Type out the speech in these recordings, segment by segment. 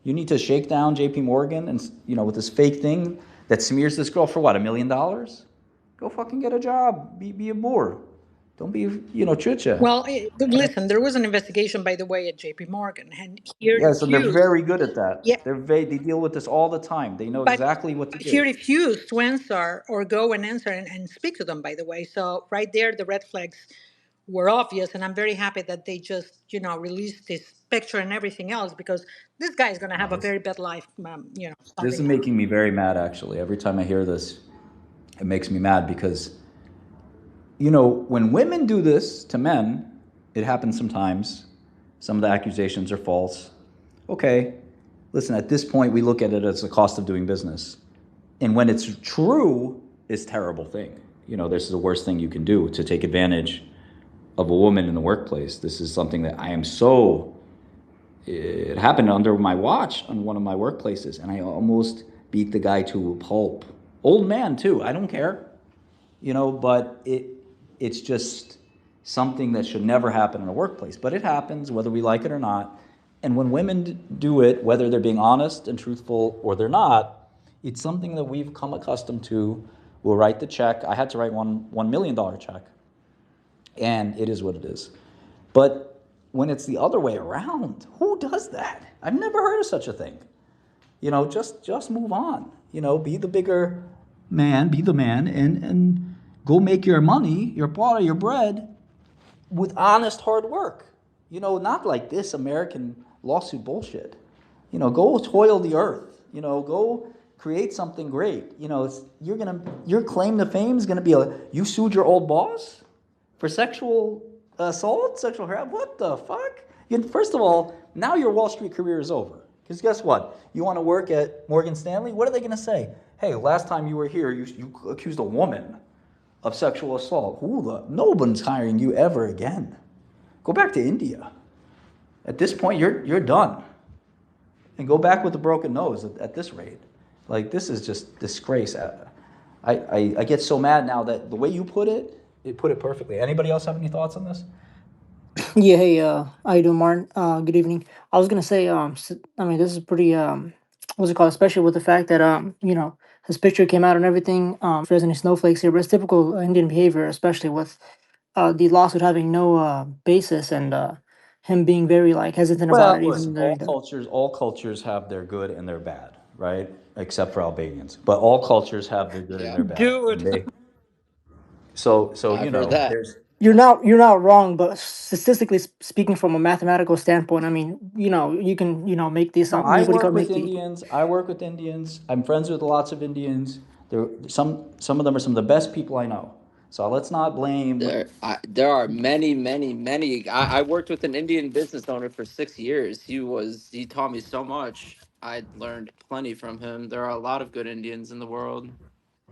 You need to shake down JPMorgan and, with this fake thing that smears this girl for what, $1 million? Go fucking get a job. Be a boor. Don't be, chucha. Well, listen, there was an investigation, by the way, at JPMorgan, and here Yes, if and they're you, very good at that. yeah, They deal with this all the time. They know but exactly what to here do. refuse to answer or go and answer and speak to them, by the way. So right there, the red flags were obvious, and I'm very happy that they just, released this picture and everything else, because this guy is going to have a This, very bad life, this is starting now. making me very mad, actually. Every time I hear this, it makes me mad because, when women do this to men, it happens sometimes. Some of the accusations are false. Okay, listen, at this point, we look at it as the cost of doing business. And when it's true, it's a terrible thing. This is the worst thing you can do, to take advantage of a woman in the workplace. This is something that I am so. It happened under my watch on one of my workplaces, and I almost beat the guy to a pulp. Old man too. I don't care, but it's just something that should never happen in a workplace. But it happens, whether we like it or not. And when women do it, whether they're being honest and truthful or they're not, it's something that we've come accustomed to. We'll write the check. I had to write $1 million check, and it is what it is. But when it's the other way around, who does that? I've never heard of such a thing. Just move on. Be the bigger man, be the man, and go make your money, your pot, your bread, with honest hard work. Not like this American lawsuit bullshit. Go toil the earth. Go create something great. Your claim to fame is gonna be you sued your old boss for sexual assault, sexual harassment. What the fuck? First of all, now your Wall Street career is over. Because guess what? You want to work at Morgan Stanley? What are they going to say? Hey, last time you were here, you accused a woman of sexual assault. No one's hiring you ever again. Go back to India. At this point, you're done. And go back with a broken nose at this rate. Like, this is just disgrace. I get so mad now that the way you put it perfectly. Anybody else have any thoughts on this? Yeah, hey, how you doing, Martin? Good evening. I was gonna say, I mean, this is pretty, what's it called? Especially with the fact that, his picture came out and everything. There's any snowflakes here, but it's typical Indian behavior, especially with, the lawsuit having no, basis and, him being very like hesitant about Well, it, even listen, though. all cultures have their good and their bad, right? Except for Albanians. But all cultures have their good and their bad. And Dude. so I've heard that. there's You're not wrong, but statistically speaking, from a mathematical standpoint, I mean, you can, make these, no, what do you call it, make the. I work with Indians. I'm friends with lots of Indians. Some of them are some of the best people I know. So let's not blame. There are many, many, many. I worked with an Indian business owner for 6 years. He taught me so much. I learned plenty from him. There are a lot of good Indians in the world.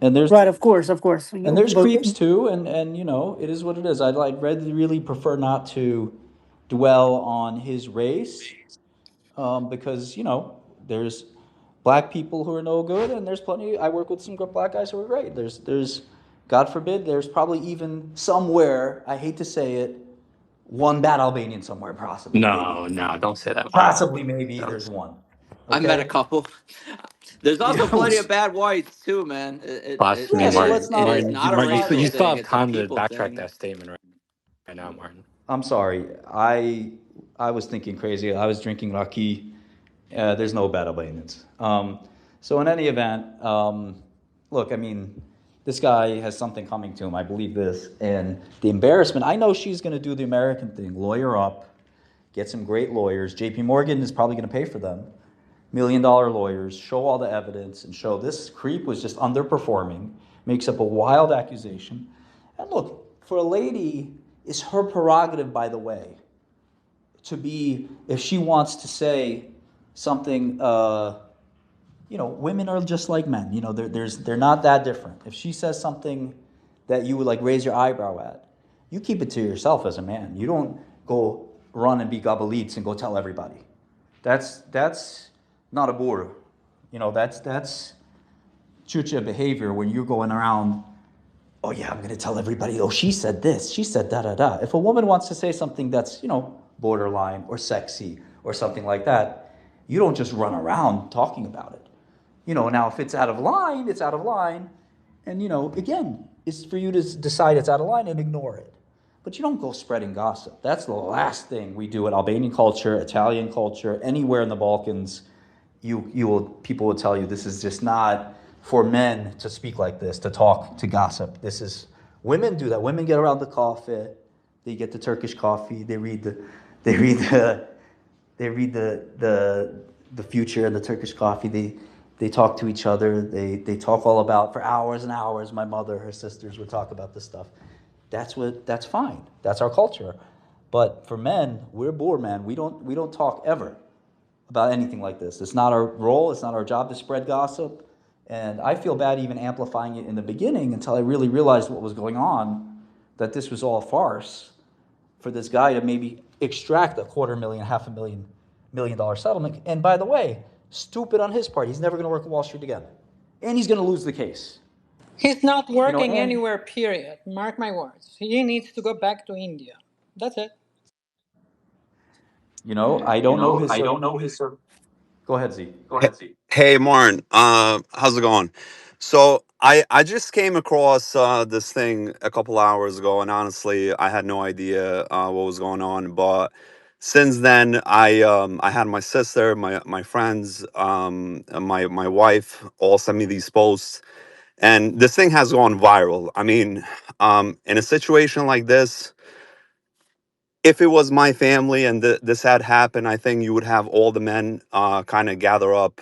And there's Right, of course, and there's but creeps too, and it is what it is. I'd really prefer not to dwell on his race, because there's black people who are no good, and there's plenty. I work with some good black guys who are great. There's God forbid, there's probably even somewhere, I hate to say it, one bad Albanian somewhere, possibly. No, don't say that. Possibly, maybe there's one. I met a Okay? couple. There's also Yeah, plenty of bad whites too, man. Blasphemy, Yeah, so Martin. let's not- It is Martin, not a Martin, racial you still thing. have It's a time to people backtrack thing. that statement right now, Martin. I'm sorry. I was thinking crazy. I was drinking raki. There's no bad Albanians. So in any event, look, I mean, this guy has something coming to him. I believe this. And the embarrassment, I know she's going to do the American thing, lawyer up, get some great lawyers. JPMorgan is probably going to pay for them. $1 million lawyers, show all the evidence, and show this creep was just underperforming, makes up a wild accusation. And look, for a lady, it's her prerogative, by the way, to be, if she wants to say something, women are just like men. They're not that different. If she says something that you would like raise your eyebrow at, you keep it to yourself as a man. You don't go run and be gabalitz and go tell everybody. That's not a buru. That's chucha behavior when you're going around, oh yeah, I'm going to tell everybody, oh, she said this, she said da-da-da. If a woman wants to say something that's, borderline or sexy or something like that, You don't just run around talking about it. Now if it's out of line, it's out of line. And, again, it's for you to decide it's out of line and ignore it. But you don't go spreading gossip. That's the last thing we do in Albanian culture, Italian culture, anywhere in the Balkans. People will tell you this is just not for men to speak like this, to talk, to gossip. This is women do that. Women get around the coffee, they get the Turkish coffee, they read the future and the Turkish coffee. They talk to each other. They talk all about for hours and hours. My mother, her sisters would talk about this stuff. That's fine. That's our culture. But for men, we're bored, man. We don't talk ever about anything like this. It's not our role. It's not our job to spread gossip. And I feel bad even amplifying it in the beginning until I really realized what was going on, that this was all a farce for this guy to maybe extract $250,000, $500,000 settlement. And by the way, stupid on his part. He's never going to work at Wall Street again. And he's going to lose the case. He's not working And anywhere, period. Mark my words. He needs to go back to India. That's it. I don't know his. Go ahead, Z. Hey, Martin. How's it going? So I just came across this thing a couple hours ago, and honestly, I had no idea what was going on. But since then, I had my sister, my friends, my wife all send me these posts, and this thing has gone viral. I mean, in a situation like this, if it was my family and this had happened, I think you would have all the men kind of gather up,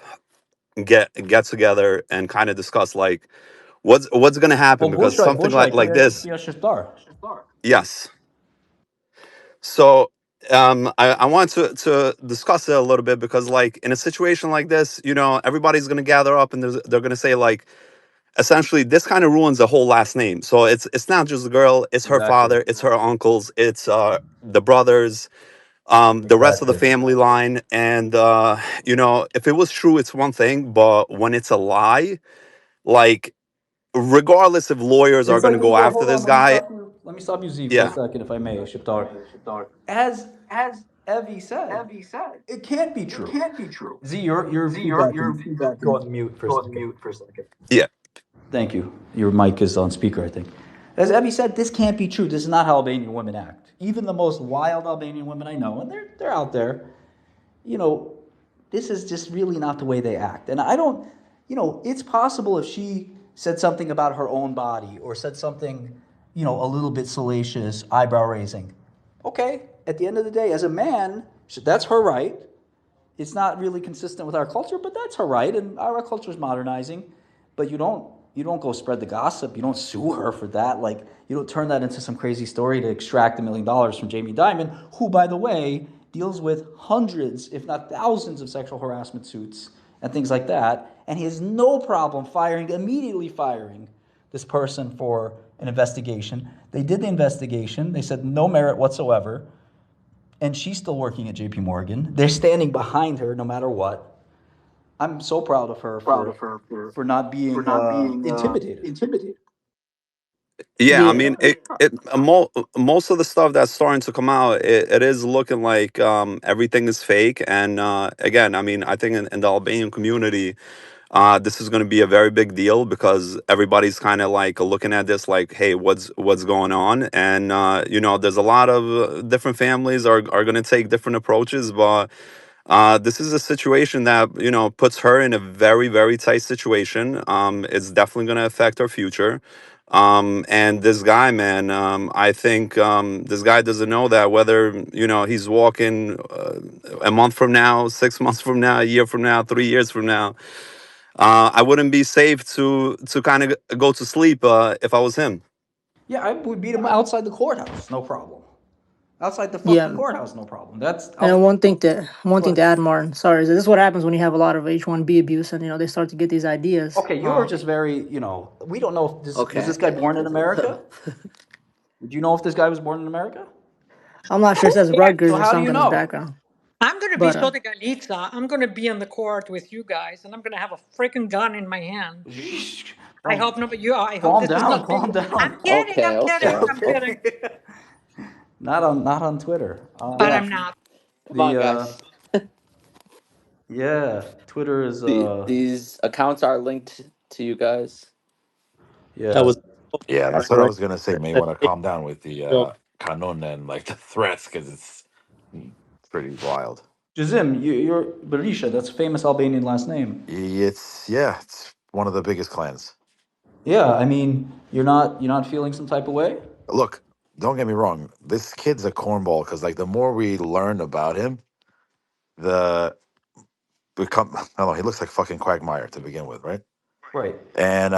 get together, and kind of discuss like what's going to happen, because something like this. Yes. So I want to discuss it a little bit, because like in a situation like this, everybody's going to gather up, and they're going to say like, essentially this kind of ruins the whole last name. So it's not just the girl, it's her Exactly. father, it's her uncles, it's the brothers, the rest of the Exactly. family line. And if it was true, it's one thing, but when it's a lie, like, regardless if lawyers are It's going like to go after hold this on. Let me guy. stop you. Let me stop you, Z, for a Yeah. second, if I may, Shiptar. As Evie said, it can't be true. Z, your feedback. Go on mute for a second. Yeah. Thank you. Your mic is on speaker, I think. As Evie said, this can't be true. This is not how Albanian women act. Even the most wild Albanian women I know, and they're out there, you know, this is just really not the way they act. And I don't, it's possible if she said something about her own body or said something, a little bit salacious, eyebrow raising. Okay, at the end of the day, as a man, that's her right. It's not really consistent with our culture, but that's her right, and our culture is modernizing. But you don't go spread the gossip. You don't sue her for that. Like, you don't turn that into some crazy story to extract $1 million from Jamie Dimon, who, by the way, deals with hundreds, if not thousands, of sexual harassment suits and things like that. And he has no problem immediately firing this person for an investigation. They did the investigation. They said no merit whatsoever. And she's still working at JPMorgan. They're standing behind her no matter what. I'm so proud of her for not being intimidated. Yeah, I Yeah, mean, most of the stuff that's starting to come out, it is looking like everything is fake. And again, I mean, I think in the Albanian community, this is going to be a very big deal, because everybody's kind of like looking at this like, hey, what's going on? And there's a lot of different families are going to take different approaches, but this is a situation that puts her in a very, very tight situation. It's definitely going to affect her future. And this guy, man, I think this guy doesn't know that whether he's walking a month from now, 6 months from now, a year from now, 3 years from now. I wouldn't be safe to kind of go to sleep if I was him. Yeah, I would beat him outside the courthouse, no problem. Outside the fucking yeah. courthouse, no problem. That's And then one Go thing to ahead. add, Martin. Sorry, is this is what happens when you have a lot of H1B abuse, and they start to get these ideas. Okay, you were just very, we don't know if was this guy born in America? Do you know if this guy was born in America? I'm not sure. It says Yeah. Rutgers So or how do you something in his know? background, I'm going to be but Sotegalitza. I'm going to be on the court with you guys, and I'm going to have a freaking gun in my hand. I hope nobody. I hope Calm this is down, not calm video. I'm down. kidding. Okay, I'm kidding. okay. I'm kidding. Not on Twitter. But Yeah, I'm not. come on, The guys. Yeah, Twitter is These accounts are linked to you guys. That yeah. was Yeah, that's what I right. was gonna say. You may That want to they calm down with the go. kanun and like the threats because it's pretty wild. Jazim, you're Berisha. That's a famous Albanian last name. It's one of the biggest clans. Yeah, I mean, you're not feeling some type of way. Look, don't get me wrong. This kid's a cornball because like the more we learn about him, the become I don't know. He looks like fucking Quagmire to begin with, right? Right. And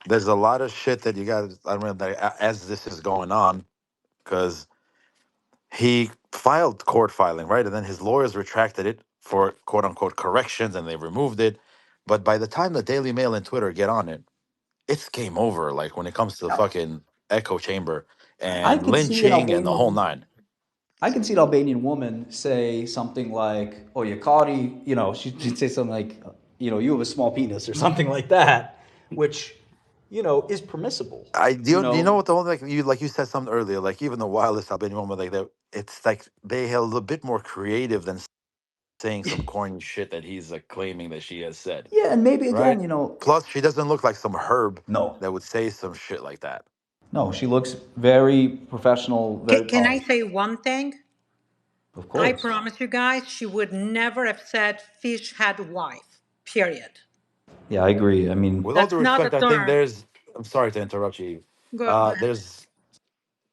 there's a lot of shit that you got. I don't know that as this is going on because he filed court filing, right? And then his lawyers retracted it for quote unquote corrections and they removed it. But by the time the Daily Mail and Twitter get on it, it's game over. Like when it comes to the fucking echo chamber I and could see an lynching and the whole Albanian. nine. I could see an Albanian woman say something like, "Oh, Yakari," she'd say something like, "You have a small penis" or something like that, which, is permissible. Do you know what the whole like you said something earlier, like even the wildest Albanian woman like that, it's like they held a bit more creative than saying some corny shit that he's like claiming that she has said. Yeah, and maybe again, Right? Plus, she doesn't look like some herb no, that would say some shit like that. no, she looks very professional, very Can I polished. say one thing? Of I course. promise you guys, she would never have said fish had wife. Period. Yeah, I agree. I mean, With all due That's not a respect, I think term. I'm sorry to interrupt you. Go ahead. There's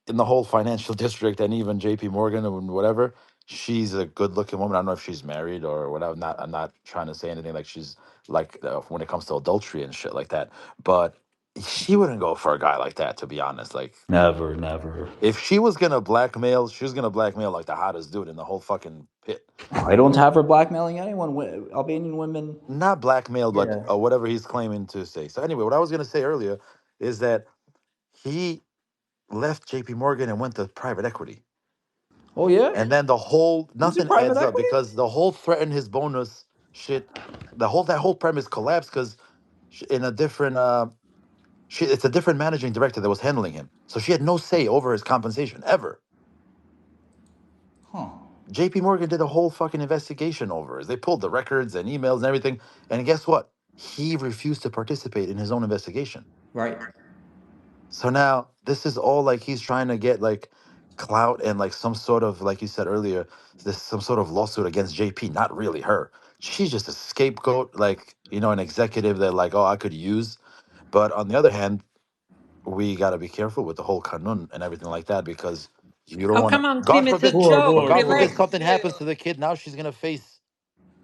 in the whole financial district and even JPMorgan and whatever, she's a good looking woman. I don't know if she's married or whatever. I'm not trying to say anything like she's like when it comes to adultery and shit like that. But she wouldn't go for a guy like that, to be honest. Like never, never. if she was gonna blackmail, she was gonna blackmail like the hottest dude in the whole fucking pit. I don't have her blackmailing anyone. Albanian women. Not blackmailed, but Yeah. whatever he's claiming to say. So anyway, what I was gonna say earlier is that he left JP Morgan and went to private equity. Oh yeah. And then the whole He's in nothing private adds up equity. because the whole threaten his bonus shit, that whole premise collapsed because in a different it's a different managing director that was handling him. So she had no say over his compensation ever. Huh. JP Morgan did a whole fucking investigation over it. They pulled the records and emails and everything. And guess what? He refused to participate in his own investigation. Right. So now this is all like he's trying to get like clout and like some sort of like you said earlier, this some sort of lawsuit against JP. Not really her. She's just a scapegoat, like an executive that like I could use. But on the other hand, we got to be careful with the whole kanun and everything like that because you don't Oh, want to. come on, God Tim. It's a forbid, Boar, joke. but boar, God forbid boar. Relax. something happens to the kid. Now she's gonna face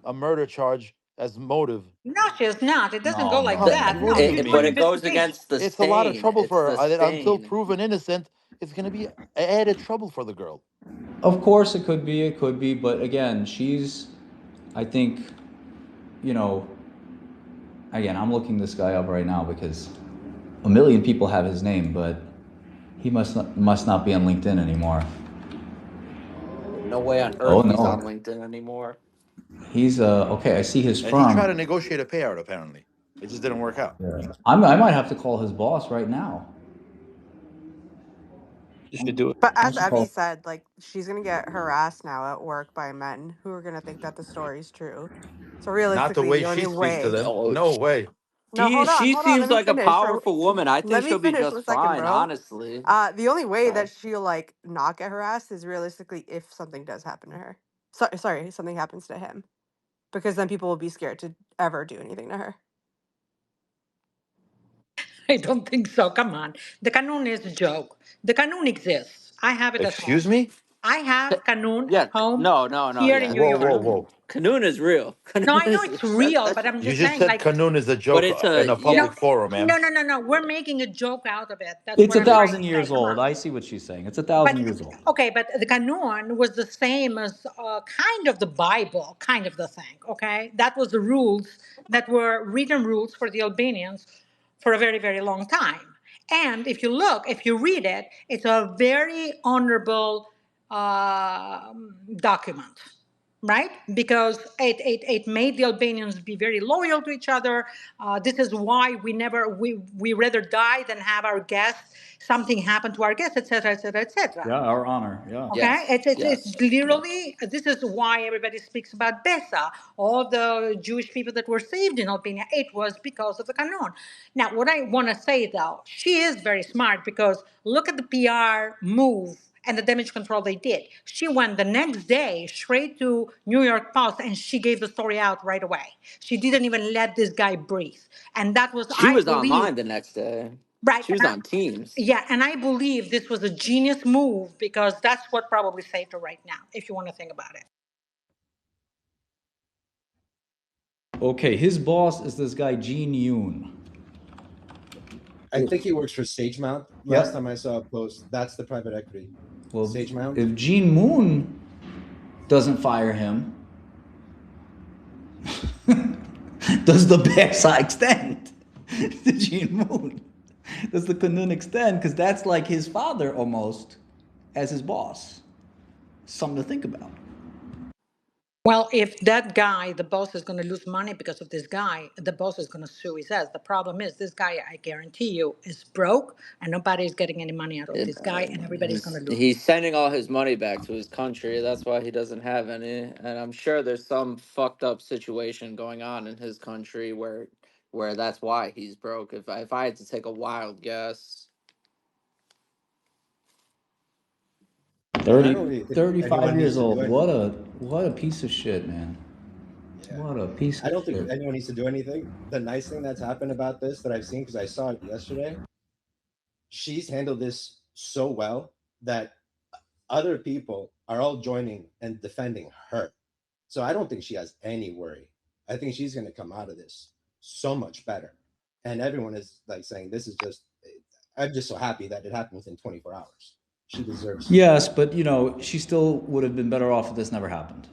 a murder charge as motive. No, she's not. It doesn't go No, like no, Oh, that. No, no. believe she's me, doing But it goes investigation. against the it's a lot of stain. trouble It's for the her. Until stain. proven innocent, it's going to be added trouble for the girl. Of course, it could be, but again, I think, you know, again, I'm looking this guy up right now because a million people have his name, but he must not be on LinkedIn anymore. No way on Oh earth he's on no, LinkedIn anymore. he's okay. I see his And he tried to firm. negotiate a payout, apparently. It just didn't work out. Yeah. I might have to call his boss right now. You should do it. But I as should Evie call. said, like she's gonna get harassed now at work by men who are gonna think that the story's true. So Not the realistically, way the she only speaks to way. them. Oh, No way. No, she hold on. seems Let me like a finish. powerful woman. I Let think me she'll be finish just 1 second, fine, bro. honestly. The only way Sorry. that she'll like not get harassed is realistically if something does happen to her. Sorry, something happens to him, because then people will be scared to ever do anything to her. I don't think so. Come on. The Canon is a joke. The Canon exists. I have it at home. Excuse me? I have Canon at Yeah, home no, here in yeah. New Whoa, whoa, York. whoa. Canoon is real. No, Canoon I know is it's real, that's but I'm You just just saying, said like, Kanun is a but joke it's in a a no, public yeah. forum, ma'am. no. We're making a joke out of it. That's It's what a I'm trying thousand to say. years Come old. on. I see what she's saying. It's a But thousand years old. okay, but the Canon was the same as kind of the Bible, kind of the thing. Okay, that was the rules that were written rules for the Albanians for a very, very long time. And if you read it, it's a very honorable document. right? Because it made the Albanians be very loyal to each other. This is why we rather die than have our guests, something happen to our guests, etc., etc., etc. Yeah, our honor. Yeah. Okay, Yes. it's Yes. literally, this is why everybody speaks about Besa, all the Jewish people that were saved in Albania. It was because of the Canon. Now, what I want to say though, she is very smart, because look at the PR move and the damage control they did. She went the next day straight to New York Post and she gave the story out right away. She didn't even let this guy breathe. And that was, She I was believe, online the next day. right. She was on Teams. Yeah, and I believe this was a genius move, because that's what probably saved her right now, if you want to think about it. Okay, his boss is this guy Gene Yoon. I think he works for SageMount. Last time I saw a post, that's the private equity. Well, SageMount. if Gene Moon doesn't fire him, does the Besa extend to Gene Moon? Does the Kanun extend? Because that's like his father almost as his boss. Something to think about. Well, if that guy, the boss, is going to lose money because of this guy, the boss is going to sue his ass. The problem is, this guy, I guarantee you, is broke, and nobody is getting any money out of this guy, and everybody's going to lose. He's sending all his money back to his country. That's why he doesn't have any. And I'm sure there's some fucked up situation going on in his country where that's why he's broke. If I had to take a wild guess. 35 years old. What a piece of shit, man. Yeah. What a piece of shit. I don't think anyone needs to do anything. The nice thing that's happened about this that I've seen, because I saw it yesterday, she's handled this so well that other people are all joining and defending her. So I don't think she has any worry. I think she's going to come out of this so much better. And everyone is like saying, this is just, I'm just so happy that it happened within 24 hours. She deserves it. Yes, but she still would have been better off if this never happened.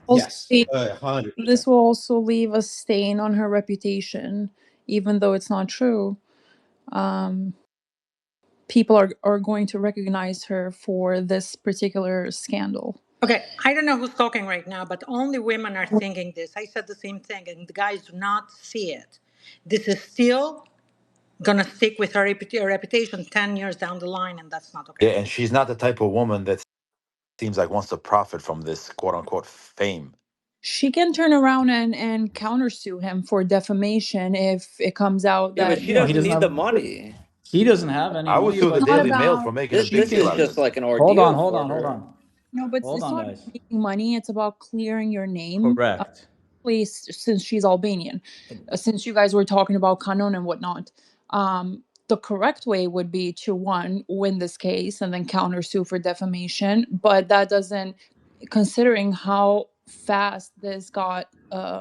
Yes, 100%. This will also leave a stain on her reputation, even though it's not true. People are going to recognize her for this particular scandal. Okay, I don't know who's talking right now, but only women are thinking this. I said the same thing, and the guys do not see it. This is still going to stick with her reputation 10 years down the line, and that's not okay. Yeah, and she's not the type of woman that seems like wants to profit from this quote unquote fame. She can turn around and countersue him for defamation if it comes out Yeah, that but she doesn't need the money. He doesn't have any I would money. sue the It's not Daily Mail about- for making a big This deal is out of just this. like an ordeal. Hold on. No, but Hold it's on, not guys. making money. It's about clearing your name. Correct. Since she's Albanian, since you guys were talking about Canon and whatnot, the correct way would be to win this case and then countersue for defamation. But that doesn't, considering how fast this got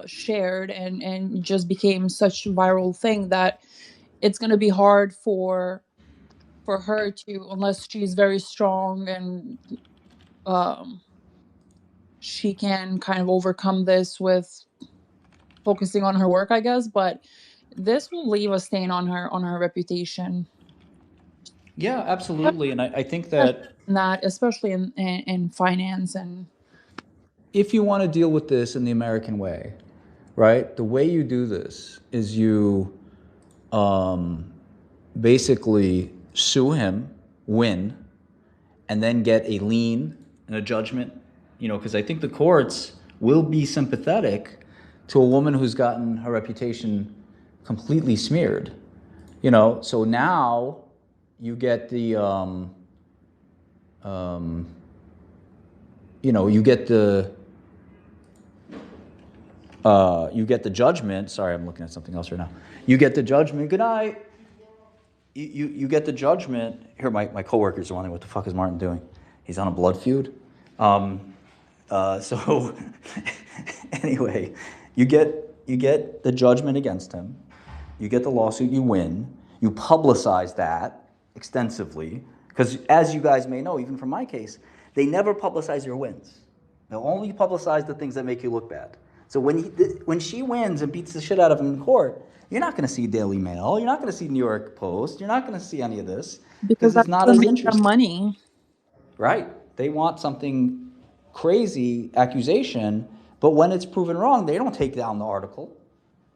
shared and just became such a viral thing, that it's going to be hard for her to, unless she's very strong and she can kind of overcome this with focusing on her work, I guess. But this will leave a stain on her reputation. Yeah, absolutely. And I think that especially in finance, and if you want to deal with this in the American way, right? The way you do this is you basically sue him, win, and then get a lien and a judgment, because I think the courts will be sympathetic to a woman who's gotten her reputation completely smeared. So now you get the you get the judgment. Sorry, I'm looking at something else right now. You get the judgment. Good night. You get the judgment. Here, my coworkers are wondering what the fuck is Martin doing. He's on a blood feud. So anyway, you get the judgment against him. You get the lawsuit. You win. You publicize that extensively, because as you guys may know, even from my case, they never publicize your wins. They'll only publicize the things that make you look bad. So when she wins and beats the shit out of him in court, you're not going to see Daily Mail. You're not going to see New York Post. You're not going to see any of this because it's not as interesting. Money, right? They want something crazy accusation, but when it's proven wrong, they don't take down the article.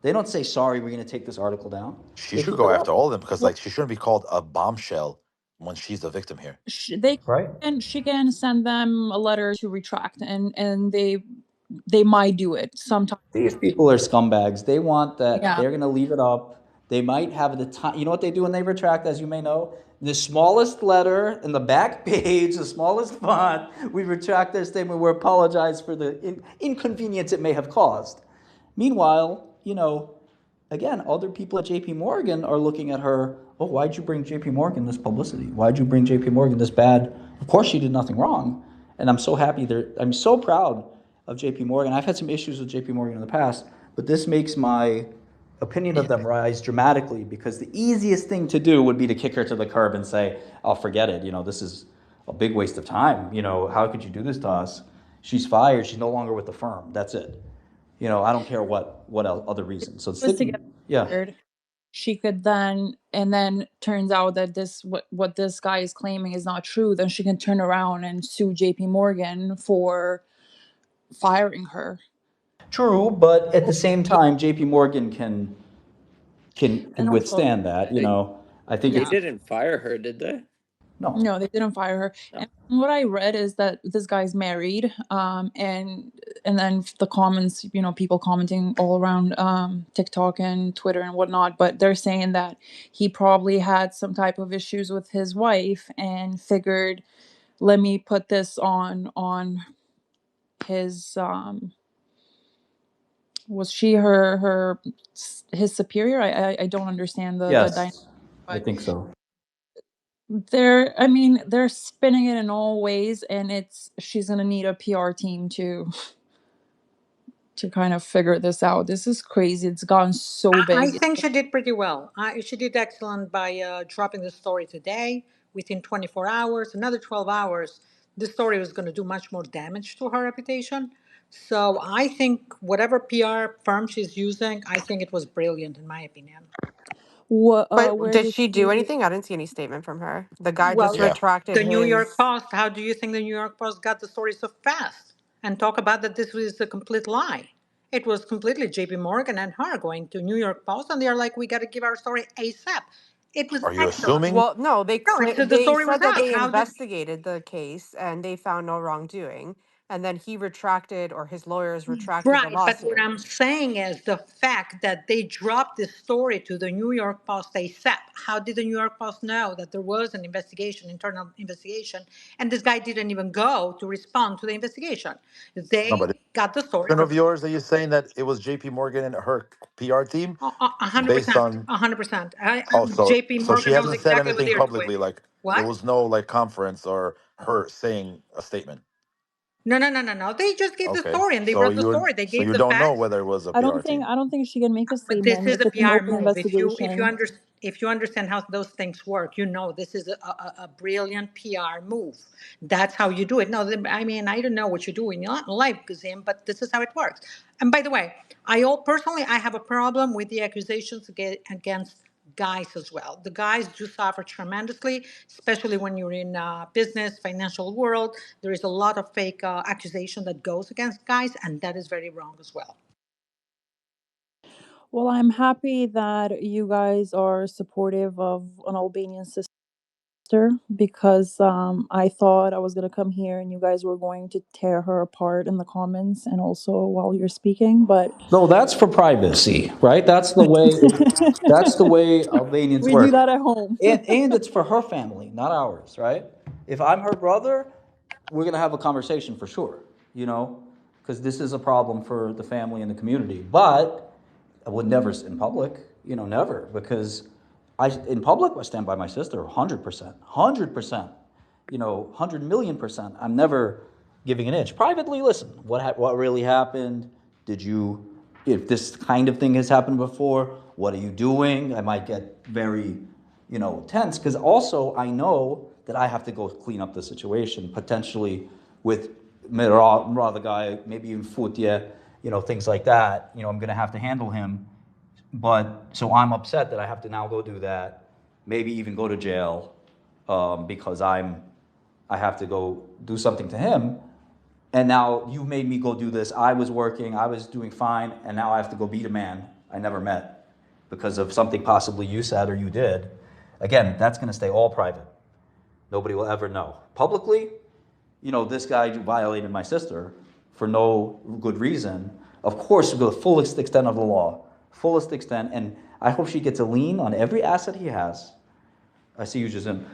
They don't say, sorry, we're going to take this article down. She They should keep go it after up. all of them because Well, like she shouldn't be called a bombshell when she's the victim here. they Right? can she can send them a letter to retract, and they might do it sometime. These people are scumbags. They want that. Yeah. They're going to leave it up. They might have the time. You know what they do when they retract, as you may know? The smallest letter in the back page, the smallest font, we retract their statement. We apologize for the inconvenience it may have caused. Meanwhile, again, other people at JP Morgan are looking at her, oh, why'd you bring JP Morgan this publicity? Why'd you bring JP Morgan this bad? Of course she did nothing wrong. And I'm so happy there. I'm so proud of JP Morgan. I've had some issues with JP Morgan in the past, but this makes my opinion of them rise dramatically because the easiest thing to do would be to kick her to the curb and say, oh, forget it. This is a big waste of time. How could you do this to us? She's fired. She's no longer with the firm. That's it. I don't care what else, other reasons. So Was to get sticking, yeah. fired, she could then turns out that what this guy is claiming is not true, then she can turn around and sue JP Morgan for firing her. True, but at the same time, JP Morgan can And also, withstand that, They I think they it's yeah. didn't fire her, did they? no. No, they didn't fire her. No. And what I read is that this guy's married, and then the comments, people commenting all around TikTok and Twitter and whatnot, but they're saying that he probably had some type of issues with his wife and figured, let me put this on his was she his superior? I don't understand the dynamic, Yes, I but think so. they're spinning it in all ways, and she's gonna need a PR team to kind of figure this out. This is crazy. It's gotten so I big. think she did pretty well. She did excellent by dropping the story today within 24 hours. Another 12 hours, this story was going to do much more damage to her reputation. So I think whatever PR firm she's using, I think it was brilliant in my opinion. What But where did did she do she anything? I didn't see any statement from her. The guy just Well, Yeah. retracted the New York his. Post, how do you think the New York Post got the story so fast and talk about that this was a complete lie? It was completely JP Morgan and her going to New York Post, and they're like, we got to give our story ASAP. It was Are you excellent. assuming? Well, no, No, the they story was said that out. they How did investigated the case and they found no wrongdoing, and then he retracted, or his lawyers retracted the Right, but what lawsuit. I'm saying is the fact that they dropped this story to the New York Post ASAP. How did the New York Post know that there was an investigation, internal investigation, and this guy didn't even go to respond to the investigation? No, They but got the story friend of yours that you're saying that it was JP Morgan and her PR team a hundred based percent, on 100%. oh so JP so she Morgan knows hasn't said exactly what anything they're doing. publicly, like there What? was no like conference or her saying a statement. No, no, no, no, no. They just gave the Okay. story and they wrote the story. They So gave you the don't know facts. whether it was a PR team. I don't think she can make a But this statement is if a it's an PR open move. investigation. If you understand how those things work, you know this is a brilliant PR move. That's how you do it. No, I mean I don't know what you do in your life, Kazim, but this is how it works. And by the way, personally I have a problem with the accusations against guys as well. The guys do suffer tremendously, especially when you're in business, financial world. There is a lot of fake accusation that goes against guys, and that is very wrong as well. Well, I'm happy that you guys are supportive of an Albanian sister, because I thought I was gonna come here and you guys were going to tear her apart in the comments and also while you're speaking, but No, that's for privacy, right? That's the way Albanians we do work. that at home. And it's for her family, not ours, right? If I'm her brother, we're gonna have a conversation for sure, because this is a problem for the family and the community. But I would never in public, never, because in public I stand by my sister 100%, 100%, 100 million%. I'm never giving an inch. Privately, listen, what really happened? If this kind of thing has happened before, what are you doing? I might get very, tense, because also I know that I have to go clean up the situation potentially with Mira, the guy, maybe even Futye, things like that. I'm going to have to handle him. But so I'm upset that I have to now go do that, maybe even go to jail, because I have to go do something to him. And now you've made me go do this. I was working, I was doing fine, and now I have to go beat a man I never met because of something possibly you said or you did. Again, that's going to stay all private. Nobody will ever know. Publicly, this guy violated my sister for no good reason. Of course, to the fullest extent of the law, fullest extent, and I hope she gets a lien on every asset he has. I see you just in.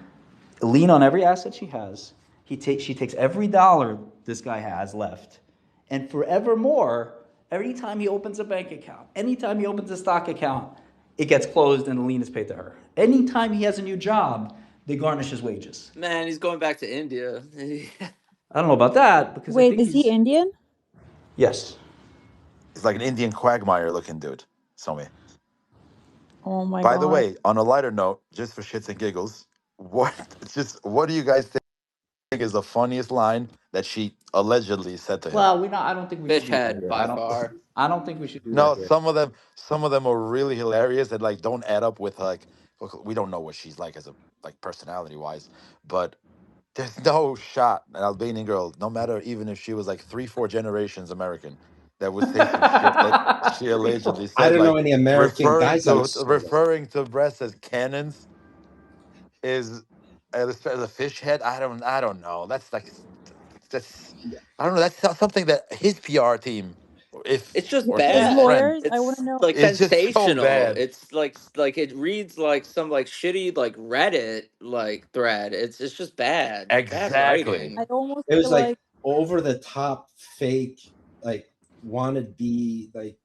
A lien on every asset she has. She takes every dollar this guy has left, and forevermore, every time he opens a bank account, anytime he opens a stock account, it gets closed and the lien is paid to her. Anytime he has a new job, they garnish his wages. Man, he's going back to India. I don't know about that because I Wait, think is he he's Indian? yes. He's like an Indian quagmire looking dude. So me. Oh my By the god. way, on a lighter note, just for shits and giggles, what do you guys think is the funniest line that she allegedly said to him? Well, I don't think we should Fish do that head here. by far. I don't think we should do that No, here. some of them are really hilarious and like don't add up with like look, we don't know what she's like as a like personality wise, but there's no shot an Albanian girl, no matter even if she was like 3, 4 generations American, that would say some shit that she allegedly I said, don't know like any American guys I'm solo. referring to breasts as cannons is as a fish head. I don't know. That's I don't know. That's not something that his PR team, if It's just or His his bad. friend, lawyers, I want to It's know. like is just so sensational. bad. It's like it reads like some like shitty like Reddit like thread. It's just bad. Bad Exactly. I writing. almost It was feel like like over the top, fake, like wanted be like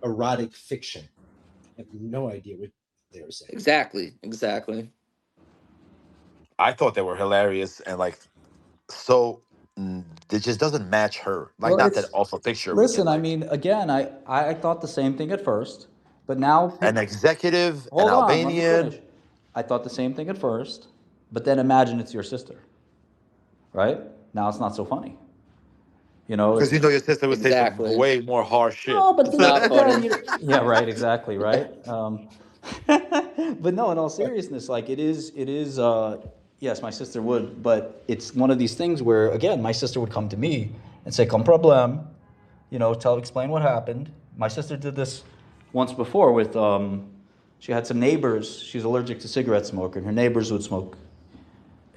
erotic fiction. I have no idea what they were saying. Exactly. I thought they were hilarious and like so. It just doesn't match her. Like Well, not that it's off a picture we can listen. I like mean, again, I thought the same thing at first, but now an executive, an hold on. Let me Albanian. finish. I thought the same thing at first, but then imagine it's your sister, right? Now it's not so funny. Because It's you know your sister would say some Exactly. way more harsh shit. no, but It's not again, funny. yeah, right, exactly, right. But no, in all seriousness, like it is. Yes, my sister would, but it's one of these things where again, my sister would come to me and say, "Come problem," explain what happened. My sister did this once before with. She had some neighbors. She's allergic to cigarette smoke, and her neighbors would smoke.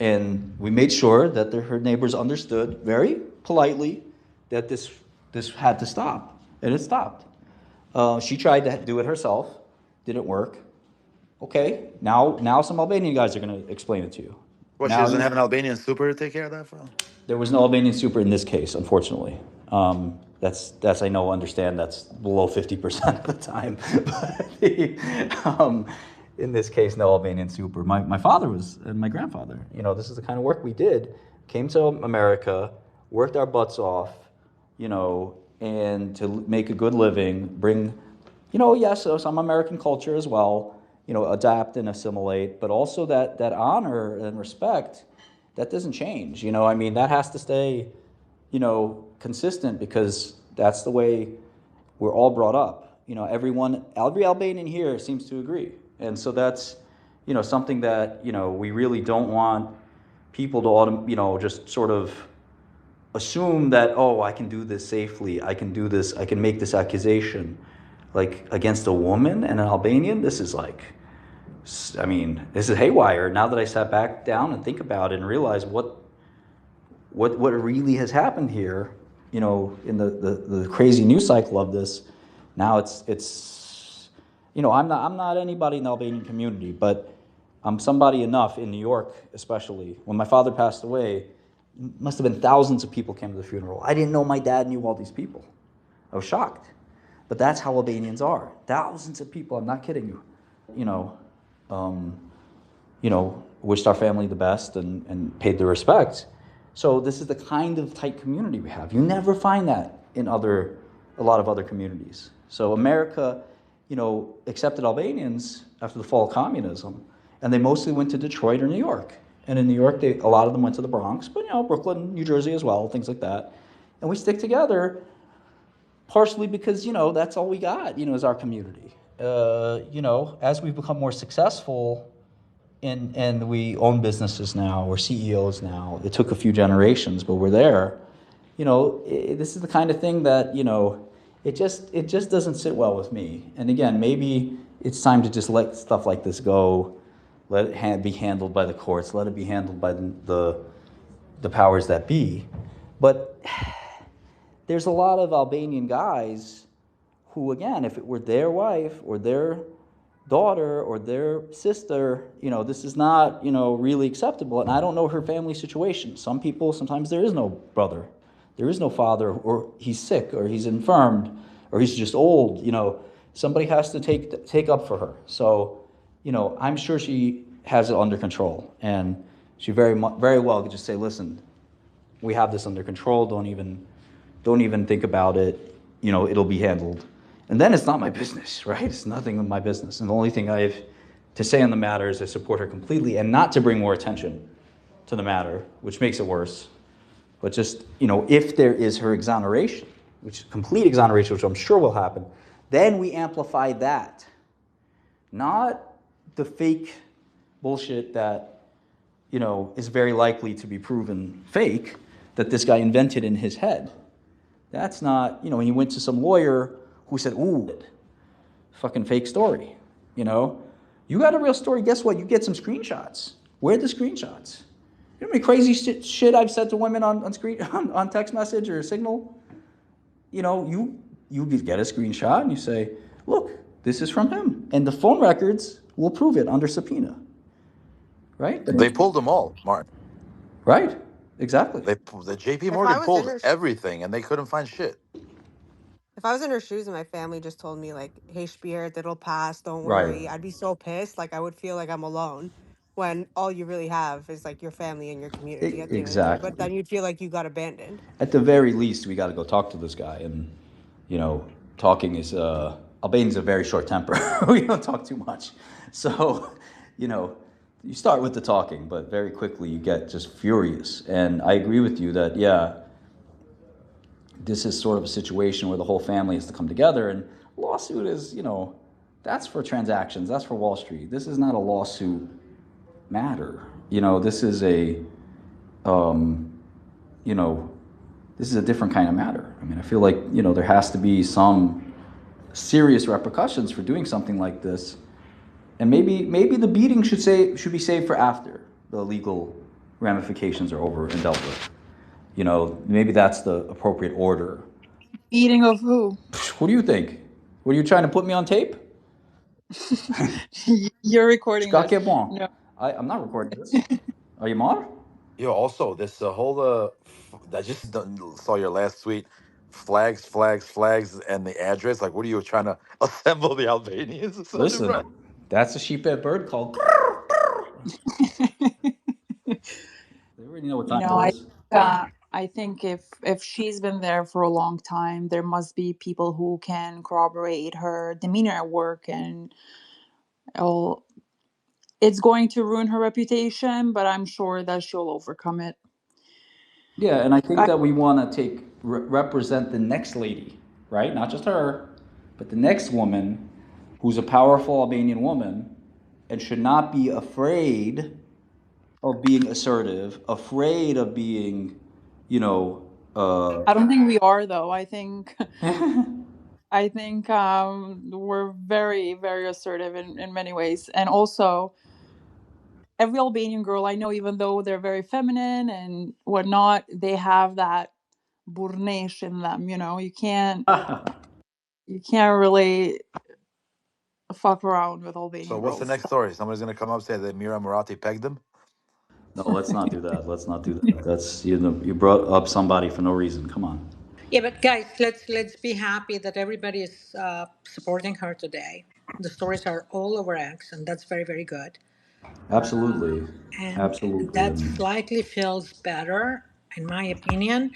And we made sure that her neighbors understood very politely that this had to stop, and it stopped. She tried to do it herself, didn't work. Okay, now some Albanian guys are going to explain it to you. What, she Now doesn't have an Albanian super to take care of that for? there was no Albanian super in this case, unfortunately. That's I know understand that's below 50% of the time. But in this case, no Albanian super. My father was and my grandfather. This is the kind of work we did. Came to America, worked our butts off, and to make a good living, bring, yes, some American culture as well, adapt and assimilate, but also that honor and respect, that doesn't change. I mean, that has to stay, consistent because that's the way we're all brought up. Every Albanian here seems to agree. And so that's, something that, we really don't want people to, just sort of assume that, oh, I can do this safely. I can do this. I can make this accusation like against a woman and an Albanian. This is like, I mean, this is haywire. Now that I sat back down and think about it and realize what really has happened here, in the crazy news cycle of this, now it's I'm not anybody in the Albanian community, but I'm somebody enough in New York, especially when my father passed away. Must have been thousands of people came to the funeral. I didn't know my dad knew all these people. I was shocked, but that's how Albanians are. Thousands of people. I'm not kidding you. Um, wished our family the best and paid the respect. So this is the kind of tight community we have. You never find that in a lot of other communities. So America, accepted Albanians after the fall of communism, and they mostly went to Detroit or New York. And in New York, a lot of them went to the Bronx, but Brooklyn, New Jersey as well, things like that. And we stick together partially because, that's all we got, is our community. As we've become more successful and we own businesses now, we're CEOs now. It took a few generations, but we're there. this is the kind of thing that it just doesn't sit well with me. And again, maybe it's time to just let stuff like this go, let it be handled by the courts, let it be handled by the powers that be. But there's a lot of Albanian guys who, again, if it were their wife or their daughter or their sister, this is not, really acceptable. And I don't know her family situation. Some people, sometimes there is no brother, there is no father, or he's sick, or he's infirmed, or he's just old. Somebody has to take up for her. So, I'm sure she has it under control, and she very well could just say, "Listen, we have this under control. Don't even think about it. It'll be handled." And then it's not my business, right? It's nothing of my business. And the only thing I have to say on the matter is I support her completely, and not to bring more attention to the matter, which makes it worse. But just, if there is her exoneration, which is complete exoneration, which I'm sure will happen, then we amplify that. Not the fake bullshit that, is very likely to be proven fake, that this guy invented in his head. That's not, when he went to some lawyer who said, "Ooh, fucking fake story." You got a real story. Guess what? You get some screenshots. Where are the screenshots? You know how many crazy shit I've said to women on text message or Signal? You get a screenshot and you say, "Look, this is from him," and the phone records will prove it under subpoena. Right? They pulled them all, Martin. Right? Exactly. The JP If I Morgan was in pulled her everything and they couldn't find shit. if I was in her shoes and my family just told me like, "Hey, Spirit, it'll pass, don't Right. worry," I'd be so pissed. Like I would feel like I'm alone when all you really have is like your family and your community at the end of the day. But Exactly. then you'd feel like you got abandoned. At the very least, we got to go talk to this guy. And, talking is, Albanians have a very short temper. We don't talk too much. So, you start with the talking, but very quickly you get just furious. And I agree with you that, yeah, this is sort of a situation where the whole family has to come together. And lawsuit is, that's for transactions, that's for Wall Street. This is not a lawsuit matter. This is you know, this is a different kind of matter. I mean, I feel like, there has to be some serious repercussions for doing something like this. And maybe the beating should be saved for after the legal ramifications are over and dealt with. Maybe that's the appropriate order. Eating of who? What do you think? Were you trying to put me on tape? You're recording this. Bon. No. I'm not recording this. Are you Mar? Yo, also this whole I just saw your last tweet. Flags, flags, flags, and the address. Like, what are you trying to assemble the Albanians or something, Listen, bro? that's a sheephead bird called. They already know what time No, it is. I think if she's been there for a long time, there must be people who can corroborate her demeanor at work, and it's going to ruin her reputation, but I'm sure that she'll overcome it. Yeah, and I think that we want to represent the next lady, right? Not just her, but the next woman who's a powerful Albanian woman and should not be afraid of being assertive, afraid of being, I don't think we are, though. I think we're very, very assertive in many ways. And also, every Albanian girl I know, even though they're very feminine and whatnot, they have that burnesh in them. You can't really fuck around with So Albanian what's the girls. next story? Somebody's gonna come up and say that Mira Murati pegged him. No, let's not do that. Let's not do that. That's you brought up somebody for no reason. Come on. Yeah, but guys, let's be happy that everybody is supporting her today. The stories are all over X, and that's very, very good. Absolutely. And Absolutely. that slightly feels better, in my opinion.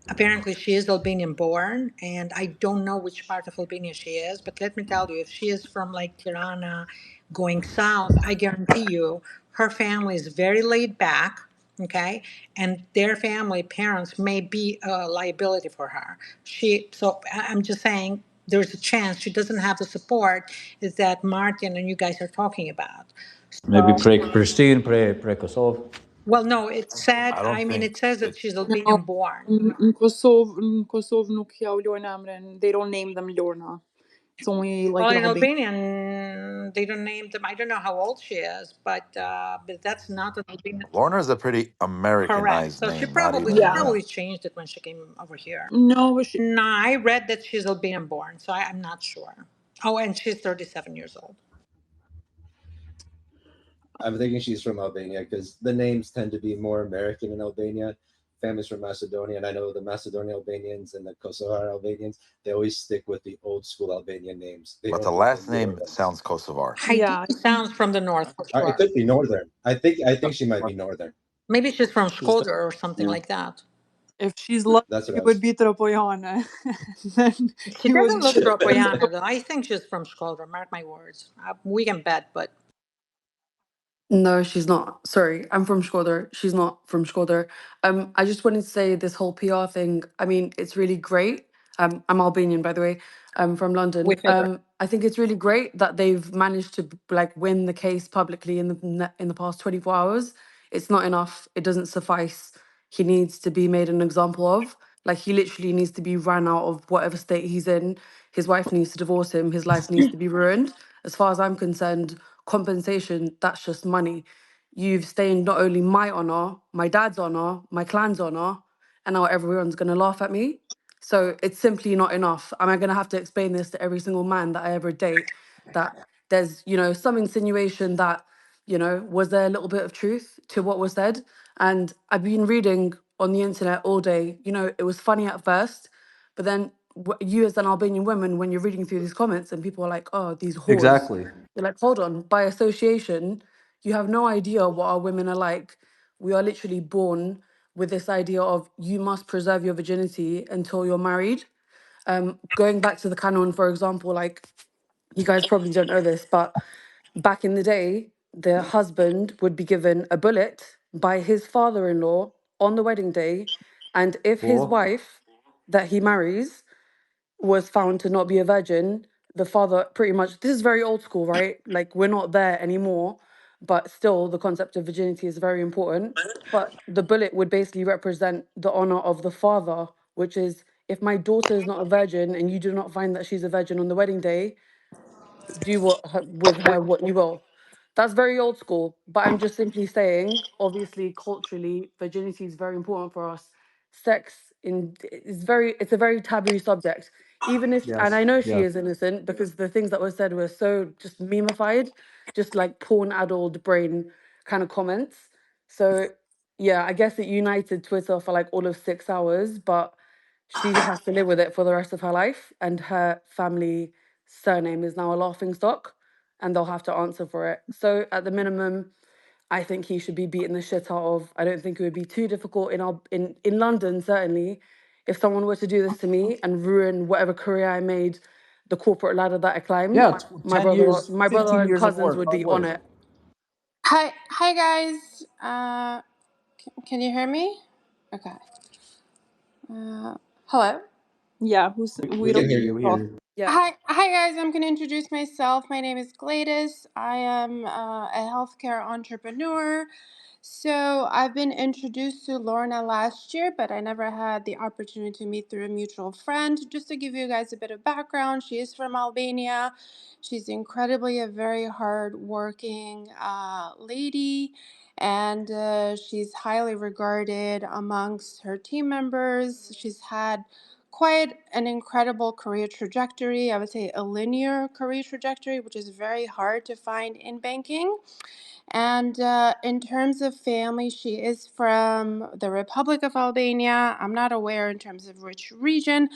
Apparently, she is Albanian born, and I don't know which part of Albania she is, but let me tell you, if she is from like Tirana going south, I guarantee you her family is very laid back, okay? And their family, parents, may be a liability for her. I'm just saying, there's a chance she doesn't have the support is that Martin and you guys are talking about. Maybe So, Pristine, pre Kosovo. Well, no, it said, I don't I mean, think it says that it. she's No, Albanian born. in Kosovo, nuk jau Lorna Amren. They don't name them Lorna. It's only like Well, in in Albania. Albanian, they don't name them. I don't know how old she is, but that's not an Albanian. Lorna is a pretty Correct. Americanized So she name, not probably even she Yeah. yeah. probably changed it when she came over here. No, she, No, I read that she's Albanian born, so I'm not sure. Oh, and she's 37 years old. I'm thinking she's from Albania because the names tend to be more American in Albania. Families from Macedonia, and I know the Macedonian Albanians and the Kosovar Albanians, they always stick with the old school Albanian names. They But the don't do the last newer name ones. sounds Kosovar. yeah. Heidi sounds from the north for It sure. could be northern. I think she might be northern. Maybe she's from She's the, Shkodër or something like that. if she's lucky, That's what she I would was. be Tropoyana. Then She he was doesn't look in Tropoyana, though. I think she's from Shkodër. Mark my words. We can bet, but No, she's not. Sorry, I'm from Shkodër. She's not from Shkodër. I just wanted to say this whole PR thing. I mean, it's really great. I'm Albanian, by the way. I'm from we London. figure. I think it's really great that they've managed to like win the case publicly in the past 24 hours. It's not enough. It doesn't suffice. He needs to be made an example of. Like he literally needs to be ran out of whatever state he's in. His wife needs to divorce him. His life needs to be ruined. As far as I'm concerned, compensation, that's just money. You've stained not only my honor, my dad's honor, my clan's honor, and now everyone's gonna laugh at me. So it's simply not enough. Am I gonna have to explain this to every single man that I ever date? That there's, some insinuation that, was there a little bit of truth to what was said? And I've been reading on the internet all day. It was funny at first, but then you as an Albanian woman, when you're reading through these comments and people are like, oh, these whores, Exactly. you're like, hold on, by association, you have no idea what our women are like. We are literally born with this idea of you must preserve your virginity until you're married. Going back to the canon, for example, like you guys probably don't know this, but back in the day, the husband would be given a bullet by his father in law on the wedding day. And if his Or wife that he marries was found to not be a virgin, the father pretty much, this is very old school, right? Like we're not there anymore, but still the concept of virginity is very important. But the bullet would basically represent the honor of the father, which is if my daughter is not a virgin and you do not find that she's a virgin on the wedding day, do with her what you will. That's very old school, but I'm just simply saying, obviously, culturally, virginity is very important for us. Sex it's a very taboo subject. Even if, and yes, I know she yes. is innocent because the things that were said were so just memeified, just like porn addled brain kind of comments. So yeah, I guess it united Twitter for like all of 6 hours, but she just has to live with it for the rest of her life, and her family surname is now a laughing stock and they'll have to answer for it. So at the minimum, I think he should be beaten the shit out of. I don't think it would be too difficult in London, certainly, if someone were to do this to me and ruin whatever career I made, the corporate ladder that I climbed, Yeah, 10 years, my brother 15 and years of cousins work, would right be away. on it. Hi guys. Can you hear me? Okay. Hello. yeah, We we We don't can hear hear you. you, we hear talk. you. Yeah. Hi guys. I'm gonna introduce myself. My name is Gladys. I am a healthcare entrepreneur. So I've been introduced to Lorna last year, but I never had the opportunity to meet through a mutual friend. Just to give you guys a bit of background, she is from Albania. She's incredibly a very hard-working lady, and she's highly regarded amongst her team members. She's had quite an incredible career trajectory. I would say a linear career trajectory, which is very hard to find in banking. And in terms of family, she is from the Republic of Albania. I'm not aware in terms of which region.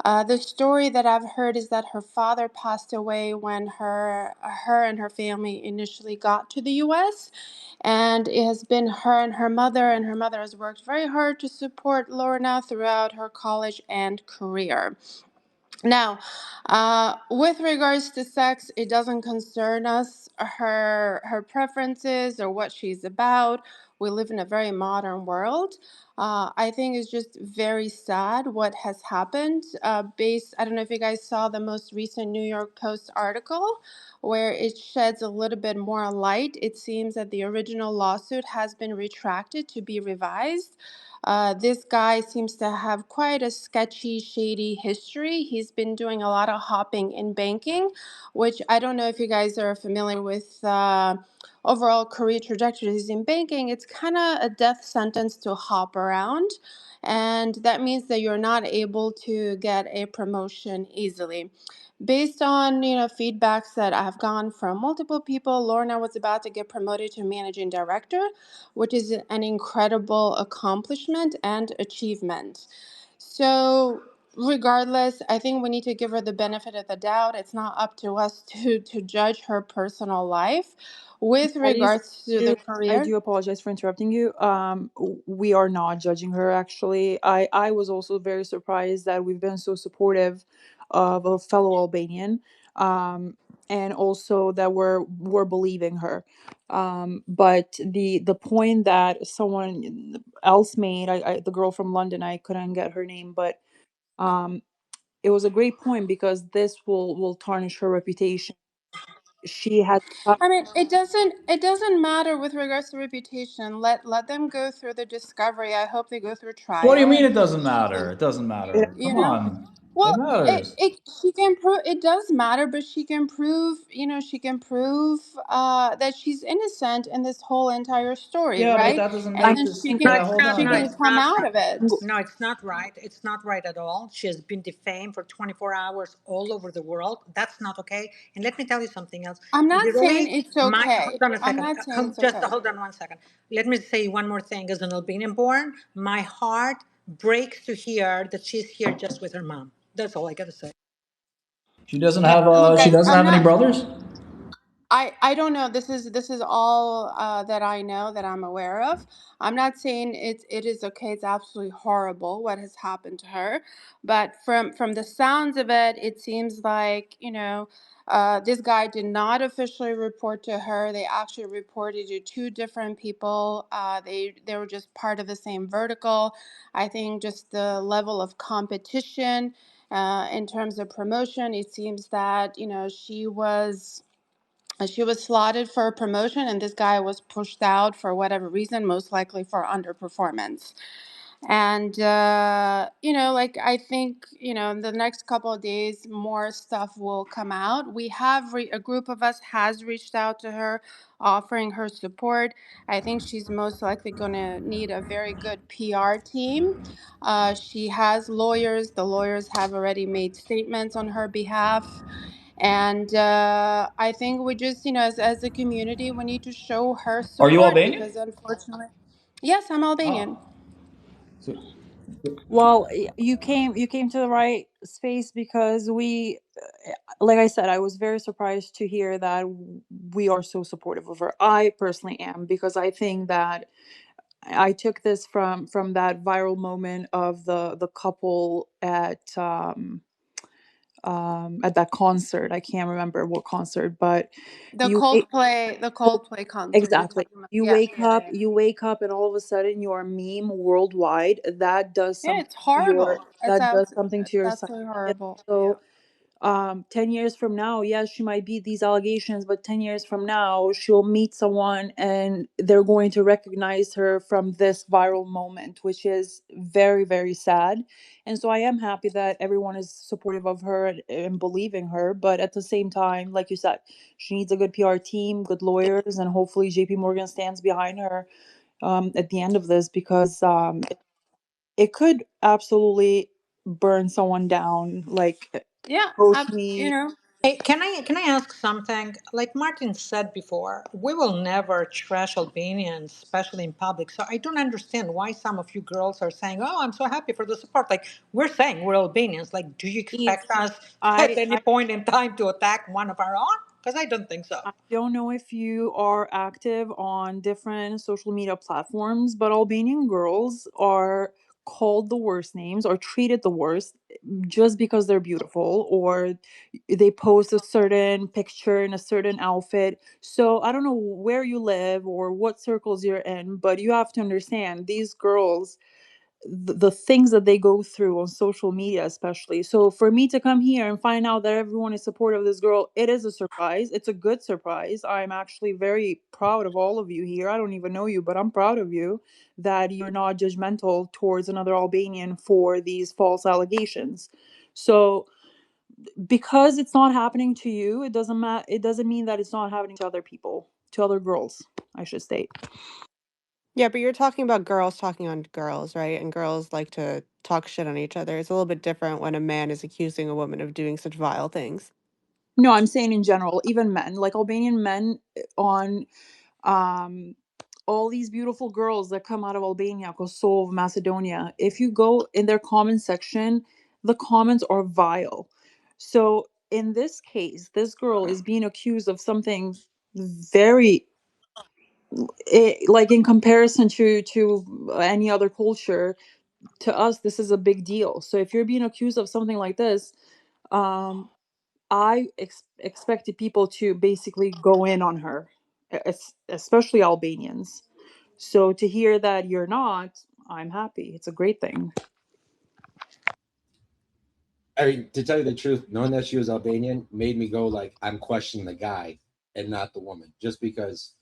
The story that I've heard is that her father passed away when her and her family initially got to the U.S. And it has been her and her mother has worked very hard to support Lorna throughout her college and career. Now, with regards to sex, it doesn't concern us, her preferences or what she's about. we live in a very modern world. I think it's just very sad what has happened. I don't know if you guys saw the most recent New York Post article where it sheds a little bit more light. It seems that the original lawsuit has been retracted to be revised. This guy seems to have quite a sketchy, shady history. He's been doing a lot of hopping in banking, which I don't know if you guys are familiar with. Overall career trajectories in banking, it's kind of a death sentence to hop around. And that means that you're not able to get a promotion easily. Based on feedbacks that I've gotten from multiple people, Lorna was about to get promoted to managing director, which is an incredible accomplishment and achievement. So regardless, I think we need to give her the benefit of the doubt. It's not up to us to judge her personal life with Alice, regards to the I career. do apologize for interrupting you. We are not judging her actually. I was also very surprised that we've been so supportive of a fellow Albanian. And also that we're believing her. But the point that someone else made, the girl from London, I couldn't get her name, but um it was a great point because this will tarnish her reputation. She has I mean, it doesn't matter with regards to reputation. Let them go through the discovery. I hope they go through What do you trial, mean and it doesn't she can, matter? It doesn't matter. you Come know. on. It Well, matters. she can prove it does matter, but she can prove, that she's innocent in this whole entire story, Yeah, but right? that doesn't And I'm make then this. she going can No, Yeah, it's hold not. on. she No, can it's come not out right. of it. No, it's not right. It's not right at all. She has been defamed for 24 hours all over the world. That's not okay. And let me tell you something else. I'm not saying Literally, it's my hold okay. on a I'm second. not saying it's Just okay. hold on 1 second. Let me say one more thing. As an Albanian born, my heart breaks to hear that she's here just with her mom. That's all I gotta say. She doesn't Yeah, have. look, She doesn't I'm have any not. brothers. I don't know. This is all that I know that I'm aware of. I'm not saying it is okay. It's absolutely horrible what has happened to her, but from the sounds of it, it seems like this guy did not officially report to her. They actually reported to two different people. They were just part of the same vertical. I think just the level of competition in terms of promotion. It seems that she was slotted for a promotion, and this guy was pushed out for whatever reason, most likely for underperformance. And like I think in the next couple of days, more stuff will come out. A group of us has reached out to her, offering her support. I think she's most likely going to need a very good PR team. She has lawyers. The lawyers have already made statements on her behalf. And I think we just, as a community, we need to show her Are you support because Albanian? unfortunately, yes, I'm Albanian. Oh. So, Well, you came to the right space because like I said, I was very surprised to hear that we are so supportive of her. I personally am because I think that I took this from that viral moment of the couple at that concert. I can't remember what concert, but The you Coldplay concert you're exactly. talking about. You Yeah, wake yeah, up, yeah. you wake up, and all of a sudden you're a meme worldwide. That does Yeah, something it's to your horrible. that does something to your It's psyche. absolutely And horrible. so 10 years from now, yes, she might beat these allegations, but 10 years from now she'll meet someone and they're going to recognize her from this viral moment, which is very, very sad. And so I am happy that everyone is supportive of her and believing her, but at the same time, like you said, she needs a good PR team, good lawyers, and hopefully JPMorgan stands behind her at the end of this, because it could absolutely burn someone down, like Yeah, post me. Hey, can I ask something? Like Martin said before, we will never trash Albanians, especially in public. So I don't understand why some of you girls are saying, "Oh, I'm so happy for the support." Like we're saying, we're Albanians. Like, do you Eve, expect us at I, any I point in time to attack one of our own? Because I don't think so. I don't know if you are active on different social media platforms, but Albanian girls are called the worst names or treated the worst just because they're beautiful, or they post a certain picture in a certain outfit. So I don't know where you live or what circles you're in, but you have to understand these girls, the things that they go through on social media, especially. So for me to come here and find out that everyone is supportive of this girl, it is a surprise. It's a good surprise. I'm actually very proud of all of you here. I don't even know you, but I'm proud of you that you're not judgmental towards another Albanian for these false allegations. So because it's not happening to you, it doesn't mean that it's not happening to other people, to other girls, I should state. Yeah, but you're talking about girls talking on girls, right? And girls like to talk shit on each other. It's a little bit different when a man is accusing a woman of doing such vile things. No, I'm saying in general, even men, like Albanian men on um all these beautiful girls that come out of Albania, Kosovo, Macedonia. If you go in their comment section, the comments are vile. So in this case, this girl is being accused of something very like in comparison to any other culture, to us this is a big deal. So if you're being accused of something like this, um I expected people to basically go in on her, especially Albanians. So to hear that you're not, I'm happy. It's a great thing. I mean, to tell you the truth, knowing that she was Albanian made me go like, I'm questioning the guy and not the woman, just because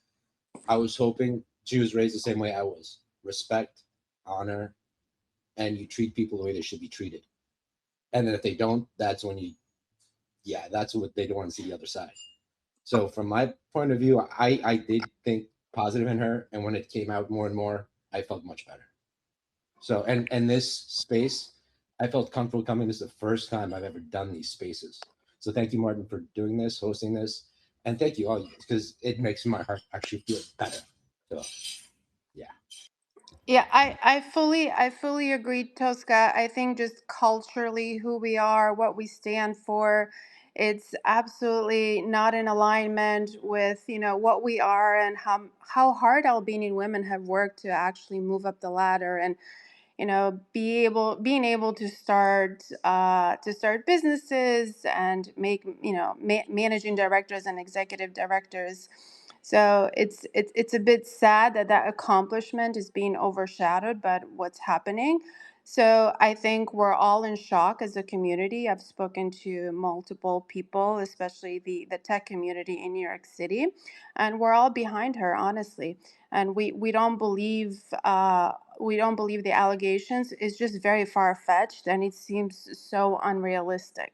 I was hoping she was raised the same way I was: respect, honor, and you treat people the way they should be treated. And then if they don't, that's when that's what they don't want to see the other side. So from my point of view, I did think positive in her, and when it came out more and more, I felt much better. So and this space, I felt comfortable coming. This is the first time I've ever done these spaces. So thank you, Martin, for doing this, hosting this, and thank you all, because it makes my heart actually feel better. So yeah. Yeah, I fully agree, Tosca. I think just culturally who we are, what we stand for, it's absolutely not in alignment with, what we are and how hard Albanian women have worked to actually move up the ladder and being able to start businesses and make managing directors and executive directors. So it's a bit sad that that accomplishment is being overshadowed by what's happening. So I think we're all in shock as a community. I've spoken to multiple people, especially the tech community in New York City, and we're all behind her, honestly. And we don't believe the allegations. It's just very far fetched, and it seems so unrealistic.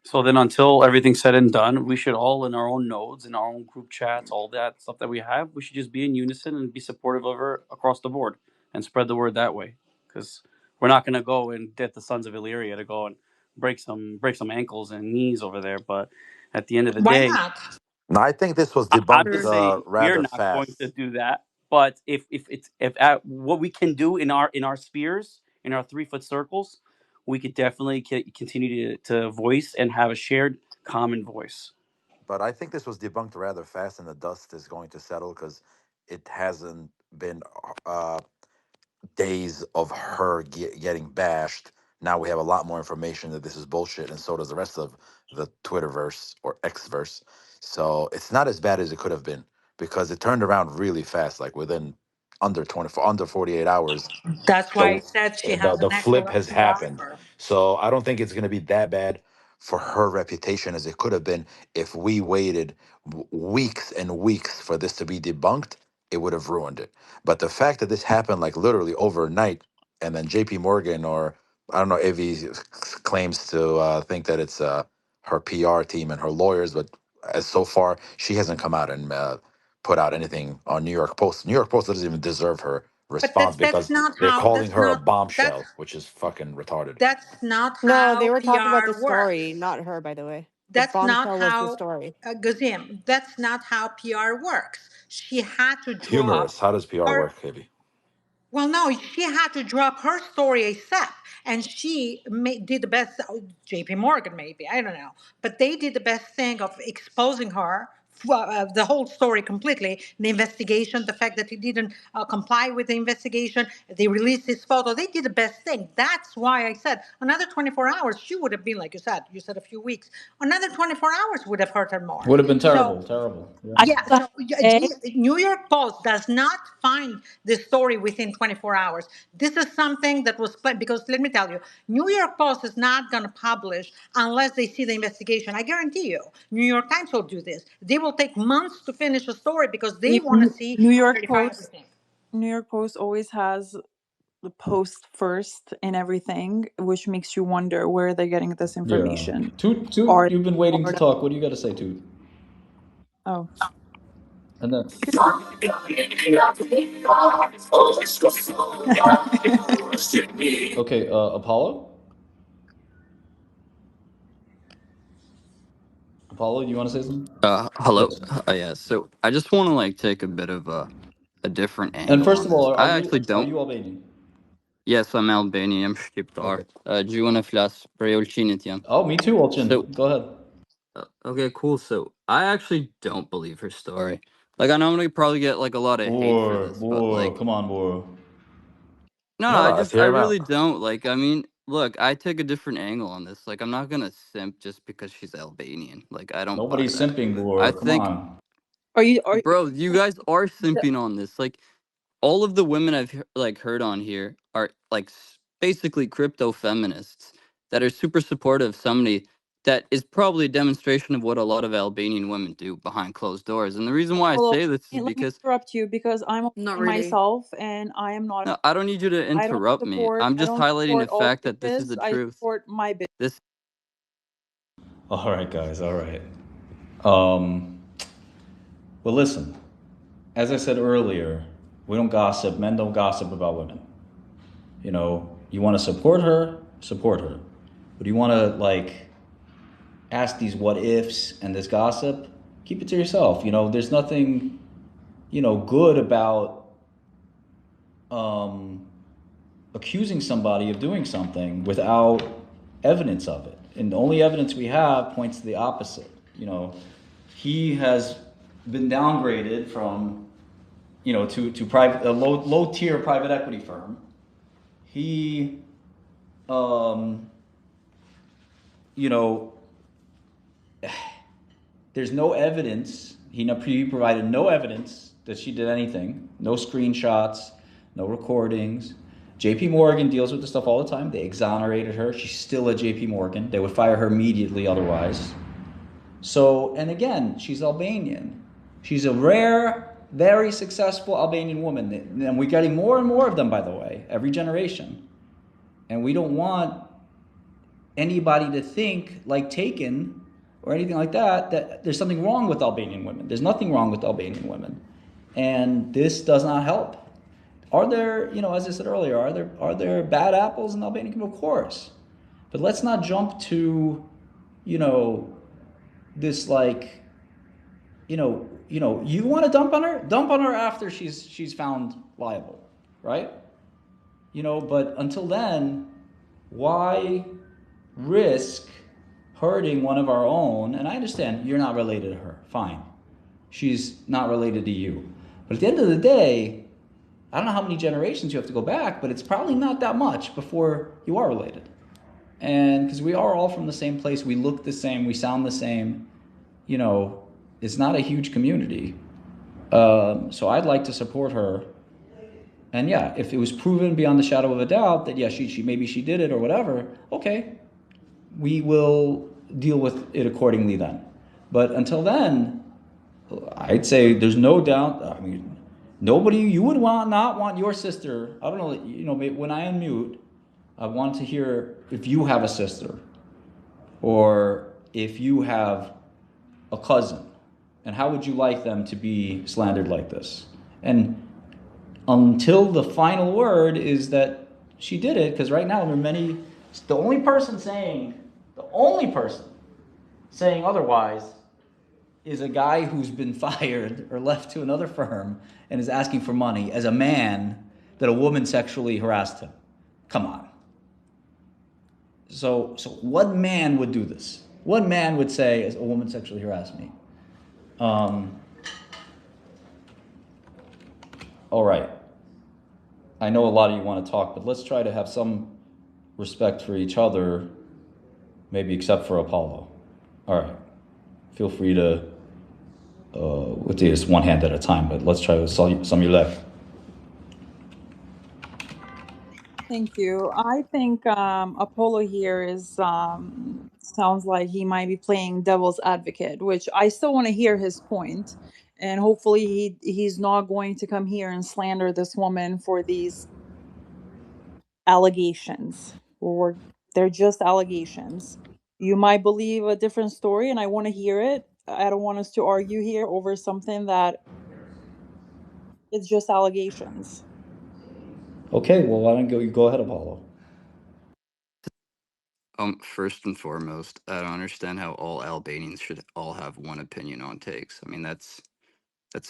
So then, until everything's said and done, we should all, in our own nodes, in our own group chats, all that stuff that we have, we should just be in unison and be supportive of her across the board and spread the word that way. Because we're not going to go and get the Sons of Illyria to go and break some ankles and knees over there. But at the end of the Why day, not? No, I think this was I'm debunked just saying we're rather not going to fast. do that. But if what we can do in our spheres, in our 3 foot circles, we could definitely continue to voice and have a shared common voice. But I think this was debunked rather fast, and the dust is going to settle because it hasn't been days of her getting bashed. Now we have a lot more information that this is bullshit, and so does the rest of the Twitterverse or Xverse. So it's not as bad as it could have been because it turned around really fast, like within under 48 hours. That's why I The said she has the an flip excellent has happened. PR. So I don't think it's going to be that bad for her reputation as it could have been if we waited weeks and weeks for this to be debunked. It would have ruined it. But the fact that this happened like literally overnight, and then JP Morgan, or I don't know if he claims to think that it's her PR team and her lawyers, but as so far she hasn't come out and put out anything on New York Post. New York Post doesn't even deserve her But response that's because not they're how calling her a that's bombshell, which is fucking retarded. that's not No, they how were talking about the PR story, works. not her, by the way. The That's not bombshell was the how story. Gazim. That's not how PR works. She had to Humorous. drop How does PR her. work, Heavy? Well, no, she had to drop her story ASAP, and she did the best. JP Morgan, maybe, I don't know, but they did the best thing of exposing her the whole story completely. The investigation, the fact that he didn't comply with the investigation, they released his photo. They did the best thing. That's why I said another 24 hours, she would have been, like you said a few weeks. Another 24 hours would have hurt her more. Would have been So terrible. Yeah. I yeah, also so have to say, New York Post does not find the story within 24 hours. This is something that was planned because let me tell you, New York Post is not going to publish unless they see the investigation. I guarantee you, New York Times will do this. They will take months to finish a story because they want to see New and York verify Post. everything. New York Post always has the post first in everything, which makes you wonder where they're getting this Yeah. information. Toot, Are you've been waiting to are talk. What do you got to say, Toot? oh And then, okay, Apollo? Apollo, you want to say something? Hello. Yes. Yeah. So I just want to like take a bit of a different And angle first on of all, this. I actually are don't. you Albanian? Yes, I'm Albanian. I'm Okay. Shqiptar. Gjuna flas Preolqinit jam. Oh, me too, So Olchin. Go ahead. okay, cool. So I actually don't believe her story. Like I know I'm gonna probably get like a lot of hate for this, but like Come on, boy. no, No, no, let's I hear him out. really don't. Like I mean, look, I take a different angle on this. Like I'm not gonna simp just because she's Albanian. Like I don't buy Nobody's that. simping, I boy. Come think, on. are bro, you guys are the, simping on this. Like all of the women I've like heard on here are like basically crypto feminists that are super supportive of somebody that is probably a demonstration of what a lot of Albanian women do behind closed doors. And the reason why I hold on, say this is let me because interrupt you because I'm Not Albanian really. myself and I am not. no, I don't need you to interrupt me. I'm I just don't highlighting the support all fact that this is bitches. the I truth. support my bitch. This All right, guys. All right. Um, well, listen. As I said earlier, we don't gossip. Men don't gossip about women. You know, you want to support her, support her. But you want to like ask these what ifs and this gossip, keep it to yourself. You know, there's nothing, good about um, accusing somebody of doing something without evidence of it. And the only evidence we have points to the opposite. You know, he has been downgraded from, to private a low tier private equity firm. He, um, you know, there's no evidence. He provided no evidence that she did anything. No screenshots, no recordings. JPMorgan deals with this stuff all the time. They exonerated her. She's still at JPMorgan. They would fire her immediately otherwise. So, and again, she's Albanian. She's a rare, very successful Albanian woman. And we're getting more and more of them, by the way, every generation. And we don't want anybody to think, like Taken or anything like that there's something wrong with Albanian women. There's nothing wrong with Albanian women. And this does not help. Are there, as I said earlier, are there bad apples in Albania? Of course. But let's not jump to, this like, you want to dump on her? Dump on her after she's found liable, right? But until then, why risk hurting one of our own? And I understand you're not related to her. Fine. She's not related to you. But at the end of the day, I don't know how many generations you have to go back, but it's probably not that much before you are related. And because we are all from the same place, we look the same, we sound the same, it's not a huge community. So I'd like to support her. And yeah, if it was proven beyond the shadow of a doubt that she maybe she did it or whatever, okay, we will deal with it accordingly then. But until then, I'd say there's no doubt. I mean, nobody you would not want your sister. I don't know. When I unmute, I want to hear if you have a sister or if you have a cousin, and how would you like them to be slandered like this? And until the final word is that she did it, because right now there are many. The only person saying otherwise is a guy who's been fired or left to another firm and is asking for money as a man that a woman sexually harassed him. Come on. So what man would do this? What man would say, as a woman sexually harassed me? Um, all right. I know a lot of you want to talk, but let's try to have some respect for each other, maybe except for Apollo. All right. Feel free to, we'll do this one hand at a time, but let's try with Samuel. Thank you. I think Apollo here is sounds like he might be playing devil's advocate, which I still want to hear his point, and hopefully he's not going to come here and slander this woman for these allegations, or they're just allegations. You might believe a different story, and I want to hear it. I don't want us to argue here over something that it's just allegations. Okay, well, why don't you go ahead, Apollo? First and foremost, I don't understand how all Albanians should all have one opinion on takes. I mean, that's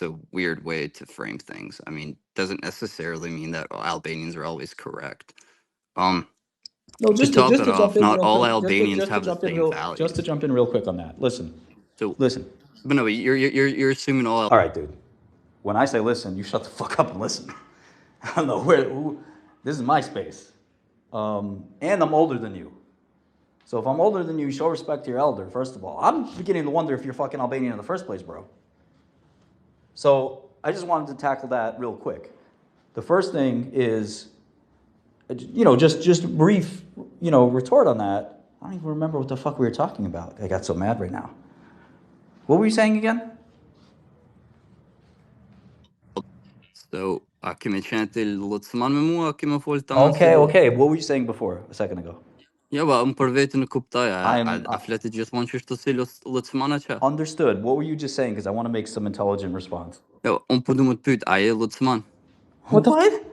a weird way to frame things. I mean, doesn't necessarily mean that all Albanians are always correct. No, To top just it to jump off, in not real all quick. Albanians have the same Just to values. jump in real quick on that. Listen, So, listen. but no, you're assuming all. All right, dude. When I say listen, you shut the fuck up and listen. I don't know who. This is my space, and I'm older than you. So if I'm older than you, show respect to your elder. First of all, I'm beginning to wonder if you're fucking Albanian in the first place, bro. So I just wanted to tackle that real quick. The first thing is, just brief, retort on that. I don't even remember what the fuck we were talking about. I got so mad right now. What were you saying again? So, a kemi qenë të lotësman me mua, kemi folë tamam si Okay, do. okay. What were you saying before, a second ago? Ja, ba, unë për vetën e kuptoj, I'm a fletë gjithmonë që është të si lotësmana që? understood. What were you just saying? Because I want to make some intelligent response. Jo, unë për du më të pyt, a je lotësman? What the What?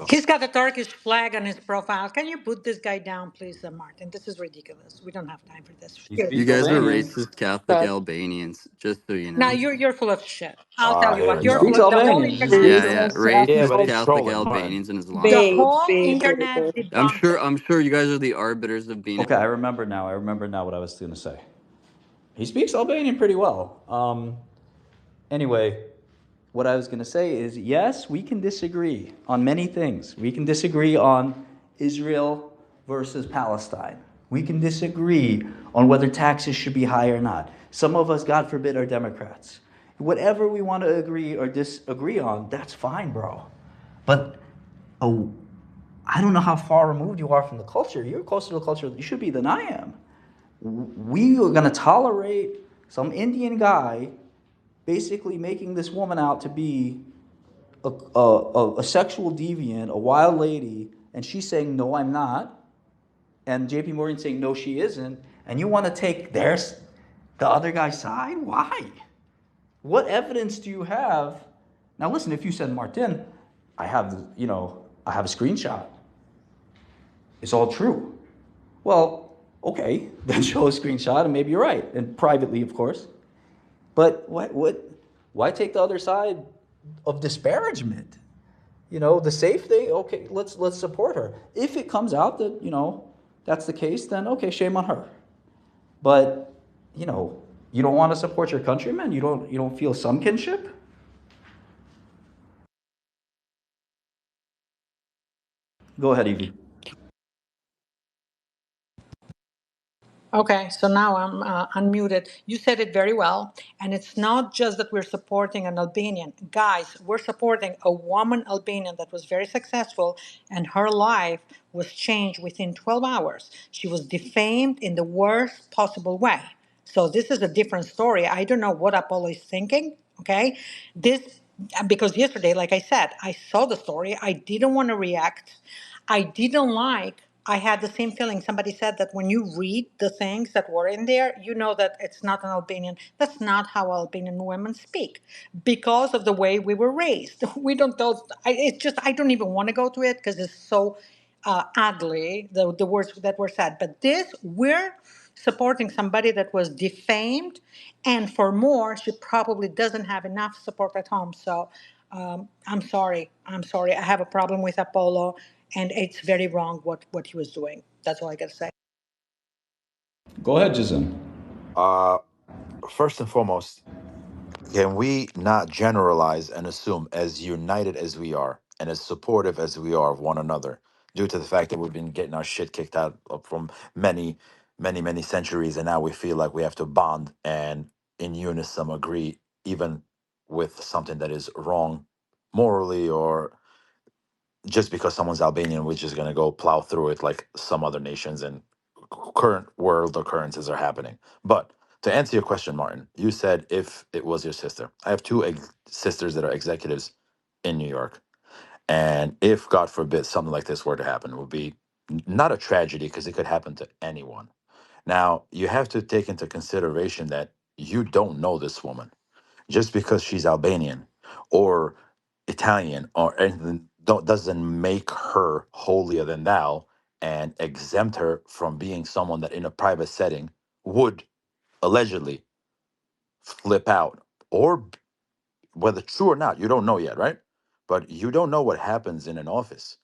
He's got a Turkish flag on his profile. Can you put this guy down, please, Martin? This is ridiculous. We don't have time for this. He Seriously. You speaks guys are Albanian. racist Catholic fuck? Albanians, just so you Now know. you're full of shit. I'll tell you Here what, we He you're go. full speaks of the whole Albanian. internet. Yeah, yeah, Jesus, Yeah, racist but Apple. he's Catholic trolling, Martin. Albanians and The Islamists. Big, whole big internet racist. I'm debunked sure. it. I'm sure you guys are the arbiters of being. Okay, I remember now. What I was going to say. He speaks Albanian pretty well. Anyway, what I was going to say is yes, we can disagree on many things. We can disagree on Israel versus Palestine. We can disagree on whether taxes should be high or not. Some of us, God forbid, are Democrats. Whatever we want to agree or disagree on, that's fine, bro. But I don't know how far removed you are from the culture. You're closer to the culture you should be than I am. We are going to tolerate some Indian guy basically making this woman out to be a sexual deviant, a wild lady, and she's saying, no, I'm not. And JPMorgan saying, no, she isn't. And you want to take the other guy's side? Why? What evidence do you have? Now, listen, if you said, Martin, I have a screenshot. It's all true. Well, okay, then show a screenshot and maybe you're right. And privately, of course. But why take the other side of disparagement? The safe thing, okay, let's support her. If it comes out that, that's the case, then okay, shame on her. But, you don't want to support your countrymen? You don't feel some kinship? Go ahead, Evie. Okay, so now I'm unmuted. You said it very well. And it's not just that we're supporting an Albanian. Guys, we're supporting a woman Albanian that was very successful, and her life was changed within 12 hours. She was defamed in the worst possible way. So this is a different story. I don't know what Apollo is thinking, okay? Because yesterday, like I said, I saw the story. I didn't want to react. I had the same feeling. Somebody said that when you read the things that were in there, you know that it's not an Albanian. That's not how Albanian women speak because of the way we were raised. We don't tell, I don't even want to go to it because it's so ugly, the words that were said. But we're supporting somebody that was defamed. And for more, she probably doesn't have enough support at home. So I'm sorry. I have a problem with Apollo, and it's very wrong what he was doing. That's all I got to say. Go ahead, Jazim. Uh, first and foremost, can we not generalize and assume, as united as we are and as supportive as we are of one another, due to the fact that we've been getting our shit kicked out from many centuries, and now we feel like we have to bond and in unison agree, even with something that is wrong morally, or just because someone's Albanian, we're just going to go plow through it like some other nations and current world occurrences are happening. But to answer your question, Martin, you said if it was your sister. I have two sisters that are executives in New York. And if, God forbid, something like this were to happen, it would be not a tragedy because it could happen to anyone. Now, you have to take into consideration that you don't know this woman just because she's Albanian or Italian or anything doesn't make her holier than thou and exempt her from being someone that in a private setting would allegedly flip out, or whether true or not, you don't know yet, right? But you don't know what happens in an office.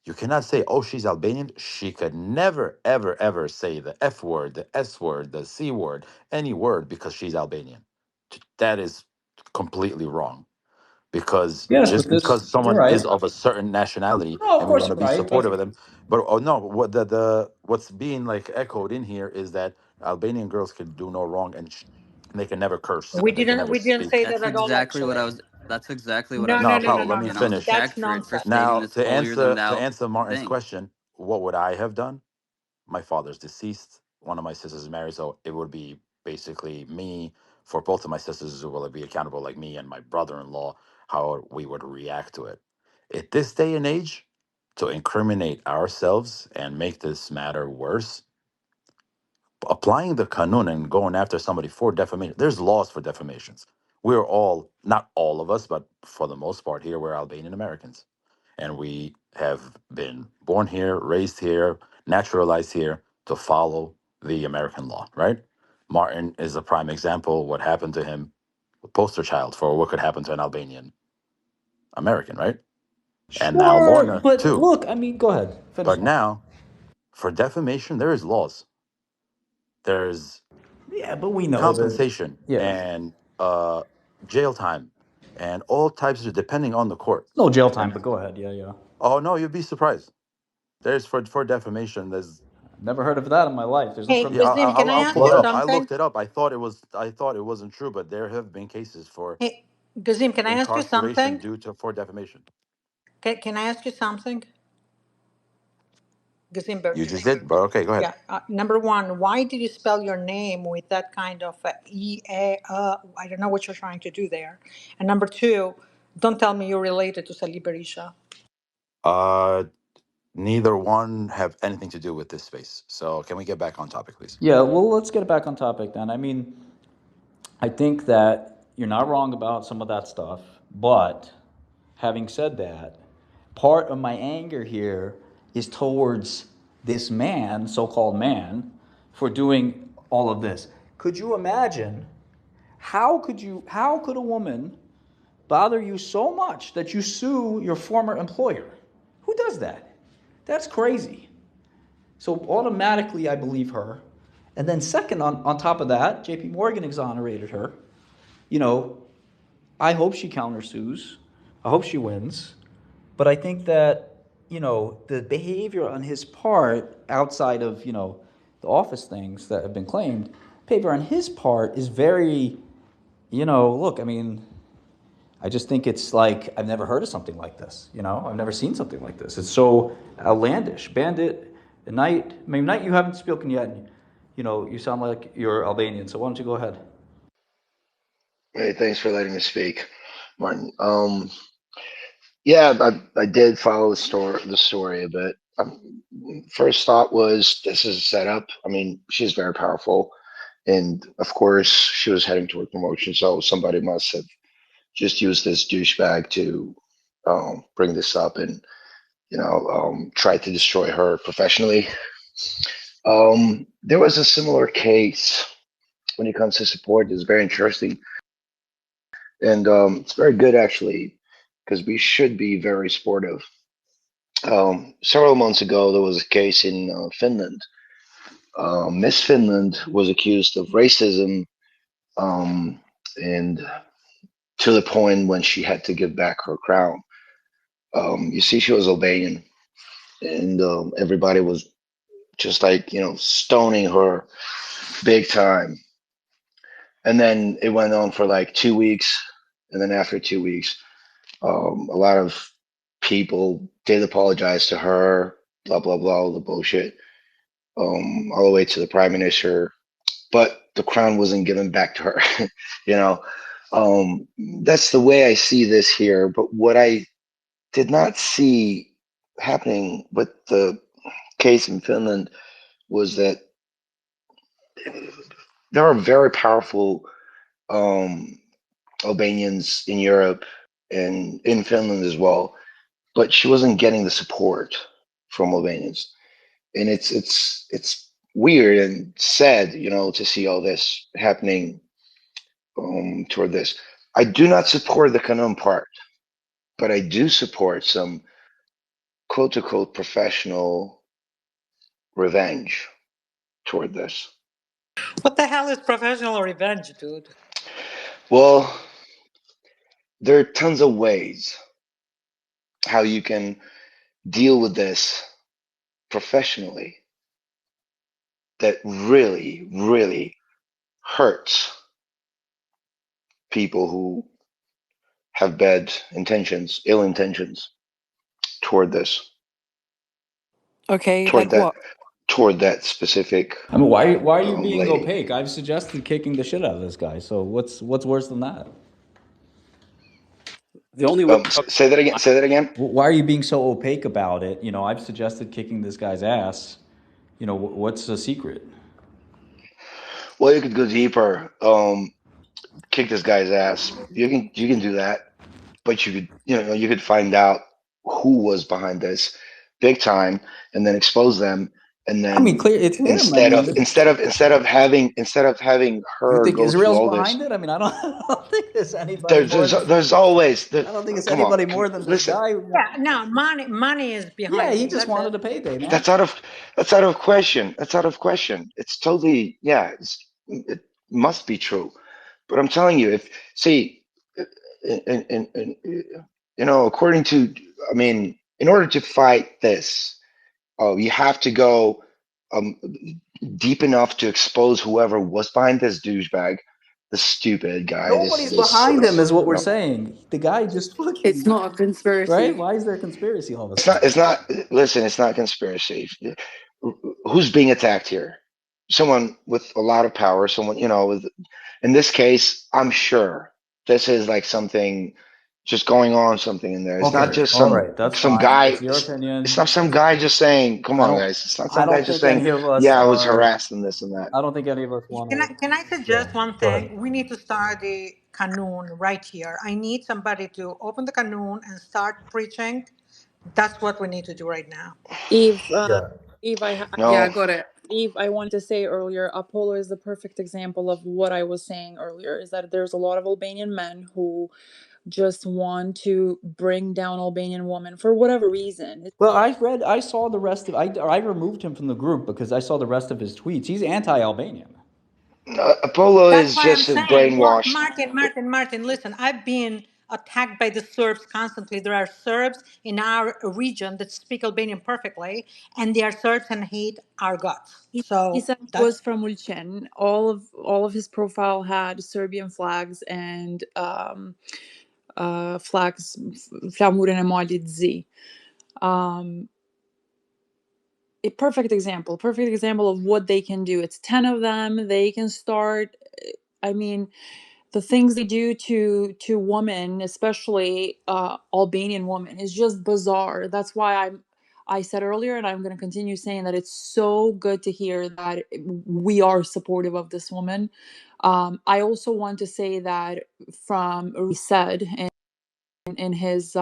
You cannot say, oh, she's Albanian. She could never, ever, ever say the F word, the S word, the C word, any word because she's Albanian. That is completely wrong, because Yes, but just this, because you're someone right. is of a certain nationality No, of and we course want to you're be right, but supportive of them, but oh no, what the what's being like echoed in here is that Albanian girls can do no wrong, and they can never curse We and they can didn't never we didn't speak. say that That's at all, exactly what I actually. was. That's exactly what I No, was no, No, no, no, Paulo, stating, let no, me and I was no. finish. That's checked for nonsense. stating Now, this holier than to thou answer Martin's thing. question, what would I have done? My father's deceased. One of my sisters is married, so it would be basically me. For both of my sisters, it will be accountable, like me and my brother-in-law, how we would react to it. At this day and age, to incriminate ourselves and make this matter worse, applying the kanun and going after somebody for defamation, there's laws for defamations. We're all, not all of us, but for the most part here, we're Albanian Americans. And we have been born here, raised here, naturalized here to follow the American law, right? Martin is a prime example. What happened to him, a poster child for what could happen to an Albanian American, right? And now sure. Lorna, But too. look, I mean, go ahead, finish. But now, for defamation, there is laws. There's Yeah, but we know that. compensation Yeah, and jail time and all types of, depending on the court. no jail time. And But go ahead. Yeah, yeah. oh no, you'd be surprised. There's for defamation. There's Never heard of that in my life. There's no Hey, yeah. criminal. Gazim, can I I'll ask pull you it What? up. I something? looked it up. I thought it was. I thought it wasn't true, but there have been cases for Hey, Gazim, can I ask you incarceration something? due to for defamation. Can I ask you something? Gazim You Berger. just did, but okay, go ahead. Yeah. Number one, why did you spell your name with that kind of I don't know what you're trying to do there. And number two, don't tell me you're related to Salih Berisha. Uh, neither one have anything to do with this space. So can we get back on topic, please? Yeah. Well, let's get back on topic then. I mean, I think that you're not wrong about some of that stuff, but having said that, part of my anger here is towards this man, so-called man, for doing all of this. Could you imagine how could a woman bother you so much that you sue your former employer? Who does that? That's crazy. So automatically I believe her. And then second, on top of that, JPMorgan exonerated her. You know, I hope she countersues. I hope she wins. But I think that, the behavior on his part, outside of, the office things that have been claimed, behavior on his part is very, look, I mean, I just think it's like, I've never heard of something like this, I've never seen something like this. It's so outlandish. Bandit, Knight, you haven't spoken yet. You sound like you're Albanian, so why don't you go ahead? Hey, thanks for letting me speak, Martin. Yeah, I did follow the story a bit. First thought was this is a setup. I mean, she's very powerful, and of course, she was heading toward promotion, so somebody must have just used this douchebag to bring this up and try to destroy her professionally. There was a similar case when it comes to support. It's very interesting. And it's very good actually, because we should be very supportive. Several months ago, there was a case in Finland. Miss Finland was accused of racism and to the point when she had to give back her crown. You see, she was Albanian, and everybody was just like, stoning her big time. And then it went on for like 2 weeks, and then after 2 weeks, a lot of people did apologize to her, blah blah blah, all the bullshit, all the way to the prime minister. But the crown wasn't given back to her. you know, that's the way I see this here. But what I did not see happening with the case in Finland was that there are very powerful um, Albanians in Europe and in Finland as well, but she wasn't getting the support from Albanians, and it's weird and sad, to see all this happening toward this. I do not support the Canon part, but I do support some quote unquote professional revenge toward this. What the hell is professional revenge, dude? Well, there are tons of ways how you can deal with this professionally that really, really hurts people who have bad intentions, ill intentions toward this, Okay, toward like that, what? toward that specific I mean, why are you being lady. opaque? I've suggested kicking the shit out of this guy. So what's worse than that? The only way. Say that again. Say that again. Why are you being so opaque about it? I've suggested kicking this guy's ass. What's the secret? Well, you could go deeper. Kick this guy's ass. You can do that, but you could find out who was behind this big time, and then expose them, and I mean, then clear it's him. I instead mean, of having you her think go through Israel's all this, behind it? I mean, I don't, I don't think there's anybody there's more there's, than. there's always I don't think it's come on, anybody more than this listen. guy. Yeah, no, money is Yeah, behind he this. just That's it. wanted a payday, man. That's out of question. That's out of question. It's totally, yeah. It must be true. But I'm telling you, if see, and according to, I mean, in order to fight this, you have to go um, deep enough to expose whoever was behind this douchebag, the stupid guy. This Nobody's this behind him, this. is what we're saying. The guy just It's fucking not a right. conspiracy. Why is there a conspiracy all of a It's not. sudden? It's not. Listen, it's not conspiracy. Who's being attacked here? Someone with a lot of power. Someone, with. In this case, I'm sure this is like something just going on, something in there. It's not Okay, just all some right, that's some fine. guy. It's your It's opinion. not some guy just saying, "Come I on, don't. guys." It's not I some guy don't just think saying, any of us "Yeah, I was are. harassed and this and that." I don't think any of us want Can I to. can I Yeah, suggest one go ahead. thing? We need to start the Kanun right here. I need somebody to open the Kanun and start preaching. That's what we need to do right now. Eve, Yeah. Eve, Yeah, I No, got it. Eve, I wanted to say earlier, Apollo is the perfect example of what I was saying earlier. Is that there's a lot of Albanian men who just want to bring down Albanian women for whatever reason. Well, I saw the rest of. I removed him from the group because I saw the rest of his tweets. He's anti-Albanian. Apollo That's is why I'm just a saying, well, brainwashed. Martin, listen, I've been attacked by the Serbs constantly. There are Serbs in our region that speak Albanian perfectly, and they are Serbs and hate our guts. He So said he was that's from Ulchen. All of his profile had Serbian flags and flags flamurin e malit Z. A perfect example of what they can do. It's 10 of them. They can start. I mean, the things they do to women, especially Albanian women, is just bizarre. That's why I said earlier, and I'm going to continue saying that it's so good to hear that we are supportive of this woman. I also want to say that from he said in his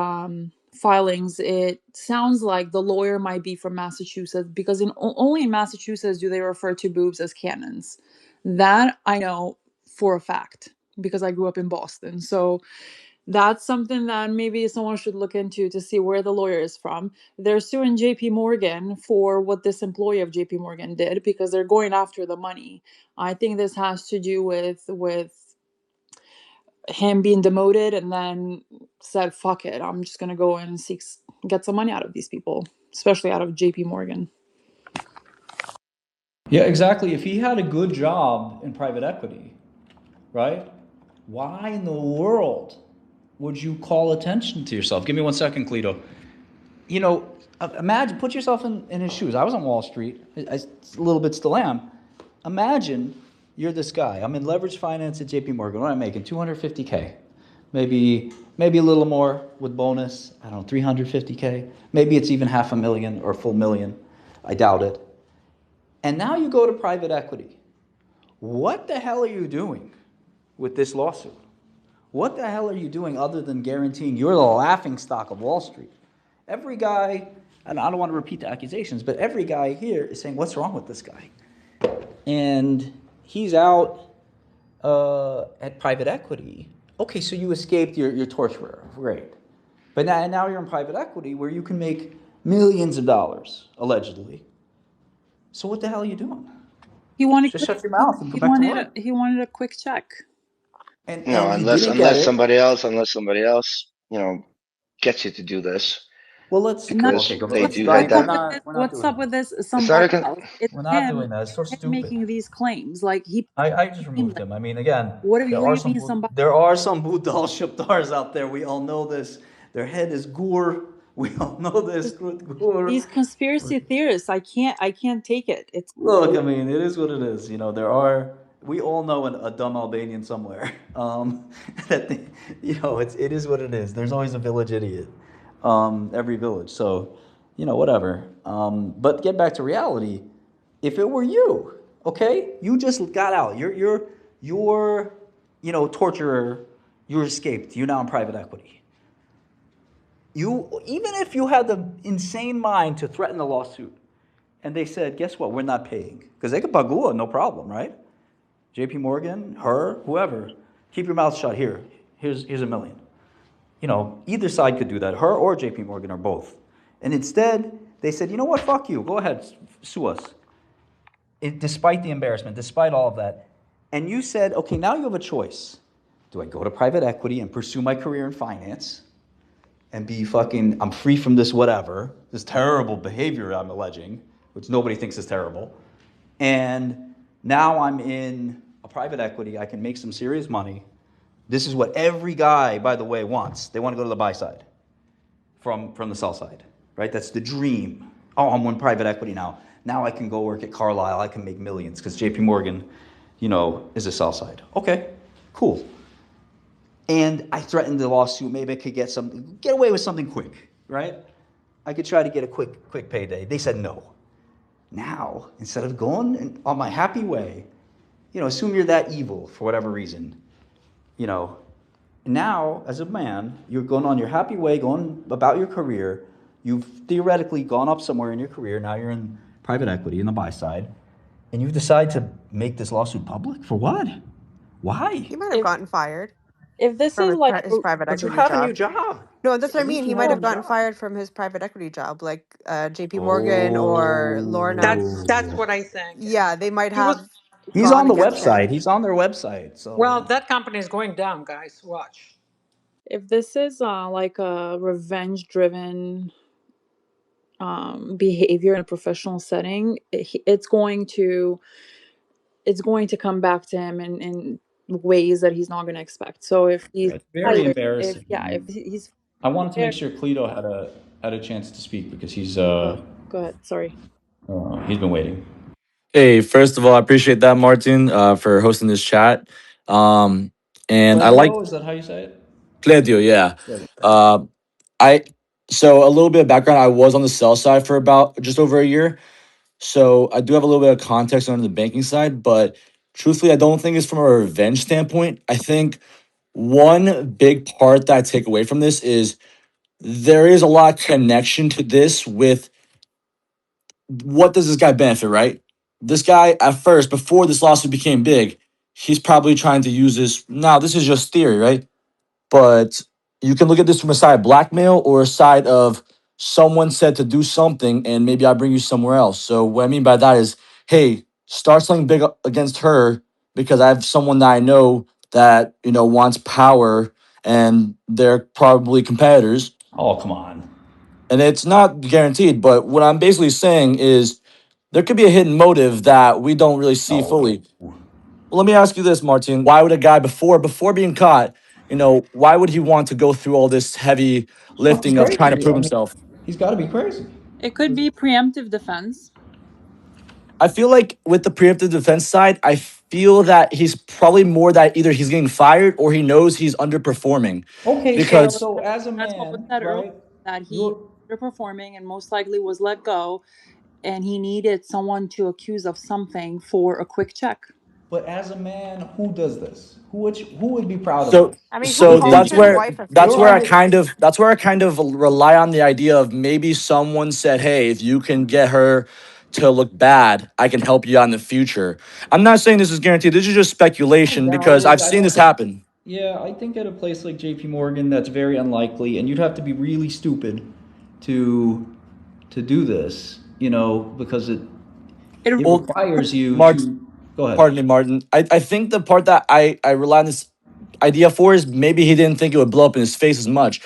filings, it sounds like the lawyer might be from Massachusetts, because only in Massachusetts do they refer to boobs as cannons. That I know for a fact because I grew up in Boston. So that's something that maybe someone should look into to see where the lawyer is from. They're suing JPMorgan for what this employee of JPMorgan did because they're going after the money. I think this has to do with him being demoted and then said, fuck it, I'm just going to go and get some money out of these people, especially out of JPMorgan. Yeah, exactly. If he had a good job in private equity, right? Why in the world would you call attention to yourself? Give me 1 second, Cleto. You know, imagine, put yourself in his shoes. I was on Wall Street. I a little bit still am. Imagine you're this guy. I'm in leverage finance at JP Morgan. What am I making? 250K. Maybe a little more with bonus. I don't know, 350K. Maybe it's even half a million or a full million. I doubt it. And now you go to private equity. What the hell are you doing with this lawsuit? What the hell are you doing other than guaranteeing you're the laughing stock of Wall Street? Every guy, and I don't want to repeat the accusations, but every guy here is saying, what's wrong with this guy? And he's out at private equity. Okay, so you escaped your torturer, great. But now you're in private equity where you can make millions of dollars, allegedly. So what the hell are you doing? He wanted Just shut your mouth and go back to work. he wanted a quick check. No, And he didn't get it. unless somebody else, gets you to do this, Well, let's because okay. they Let's do Brian, that. we're that not What's doing up with that. this? it's not Somebody a con- else. It's We're not him. doing that. It's so Him stupid. making these claims. Like he I just claimed, removed like, him. I mean, again, what do there you are mean some somebody? there are some Budal Shaptars out there. We all know this. Their head is gur. We all know this. Gur. These conspiracy theorists, I can't take it. It's Look, I mean, it is what it is. You know, we all know a dumb Albanian somewhere. That it is what it is. There's always a village idiot. Every village. So, whatever. But get back to reality. If it were you, okay, you just got out. You're torturer. You escaped. You're now in private equity. Even if you had the insane mind to threaten the lawsuit, and they said, guess what? We're not paying. Because they could bagua, no problem, right? JP Morgan, her, whoever. Keep your mouth shut here. Here's a million. Either side could do that, her or JP Morgan or both. And instead, they said, you know what, fuck you. Go ahead, sue us. Despite the embarrassment, despite all of that. And you said, okay, now you have a choice. Do I go to private equity and pursue my career in finance and I'm free from this whatever, this terrible behavior I'm alleging, which nobody thinks is terrible. And now I'm in a private equity. I can make some serious money. This is what every guy, by the way, wants. They want to go to the buy side from the sell side, right? That's the dream. Oh, I'm in private equity now. Now I can go work at Carlyle. I can make millions because JP Morgan, is a sell side. Okay, cool. And I threatened the lawsuit. Maybe I could get away with something quick, right? I could try to get a quick payday. They said no. Now, instead of going on my happy way, assume you're that evil for whatever reason, now, as a man, you're going on your happy way, going about your career. You've theoretically gone up somewhere in your career. Now you're in private equity in the buy side, and you've decided to make this lawsuit public for what? Why? He might have gotten fired if this from is like his private But you equity have a job. new job. No, that's what I At mean. least He you might have a have new gotten job. fired from his private equity job, like JP Morgan or Lorna. That's Oh. what I think. Yeah, they might He was, have He's gone on the against him. website. He's on their website. well, So that company is going down, guys. Watch. if this is like a revenge driven behavior in a professional setting, it's going to come back to him in ways that he's not going to expect. So if he's it's very fired, if embarrassing. yeah, if he's I wanted to make fired, sure Cleto had a chance to speak because go ahead. Sorry. he's been waiting. Hey, first of all, I appreciate that, Martin, for hosting this chat. Um, and I like Cledio, is that how you say it? Cledio, yeah. Cledio. Uh, I so a little bit of background. I was on the sell side for about just over a year, so I do have a little bit of context on the banking side. But truthfully, I don't think it's from a revenge standpoint. I think one big part that I take away from this is there is a lot of connection to this with what does this guy benefit, right? This guy, at first, before this lawsuit became big, he's probably trying to use this. Now, this is just theory, right? But you can look at this from a side of blackmail or a side of someone said to do something and maybe I bring you somewhere else. So, what I mean by that is, hey, start something big against her because I have someone that I know that wants power, and they're probably competitors, Oh, come on. and it's not guaranteed. But what I'm basically saying is there could be a hidden motive that we don't really see No. fully. Well, let me ask you this, Martin. Why would a guy before being caught, why would he want to go through all this heavy Fucking lifting of trying to crazy. prove I mean, himself? he's got to be crazy. It could be preemptive defense. I feel like with the preemptive defense side, I feel that he's probably more that either he's getting fired or he knows he's underperforming. Okay, Yeah, Because so as a that's what was man, said earlier, right? that he You're, underperforming and most likely was let go, and he needed someone to accuse of something for a quick check. but as a man, who does this? Who would be proud of so this? I mean, who so Would they calls that's be? his where wife a that's You're where on I fake? the. kind of that's where I kind of rely on the idea of maybe someone said, "Hey, if you can get her to look bad, I can help you out in the future." I'm not saying this is guaranteed. This is just I speculation doubt because it. I've I seen don't this think. happen. Yeah, I think at a place like JPMorgan, that's very unlikely, and you'd have to be really stupid to to do this. Because it It it Well, requires you Mark, to. Go ahead. pardon me, Martin. I think the part that I rely on this idea for is maybe he didn't think it would blow up in his face as much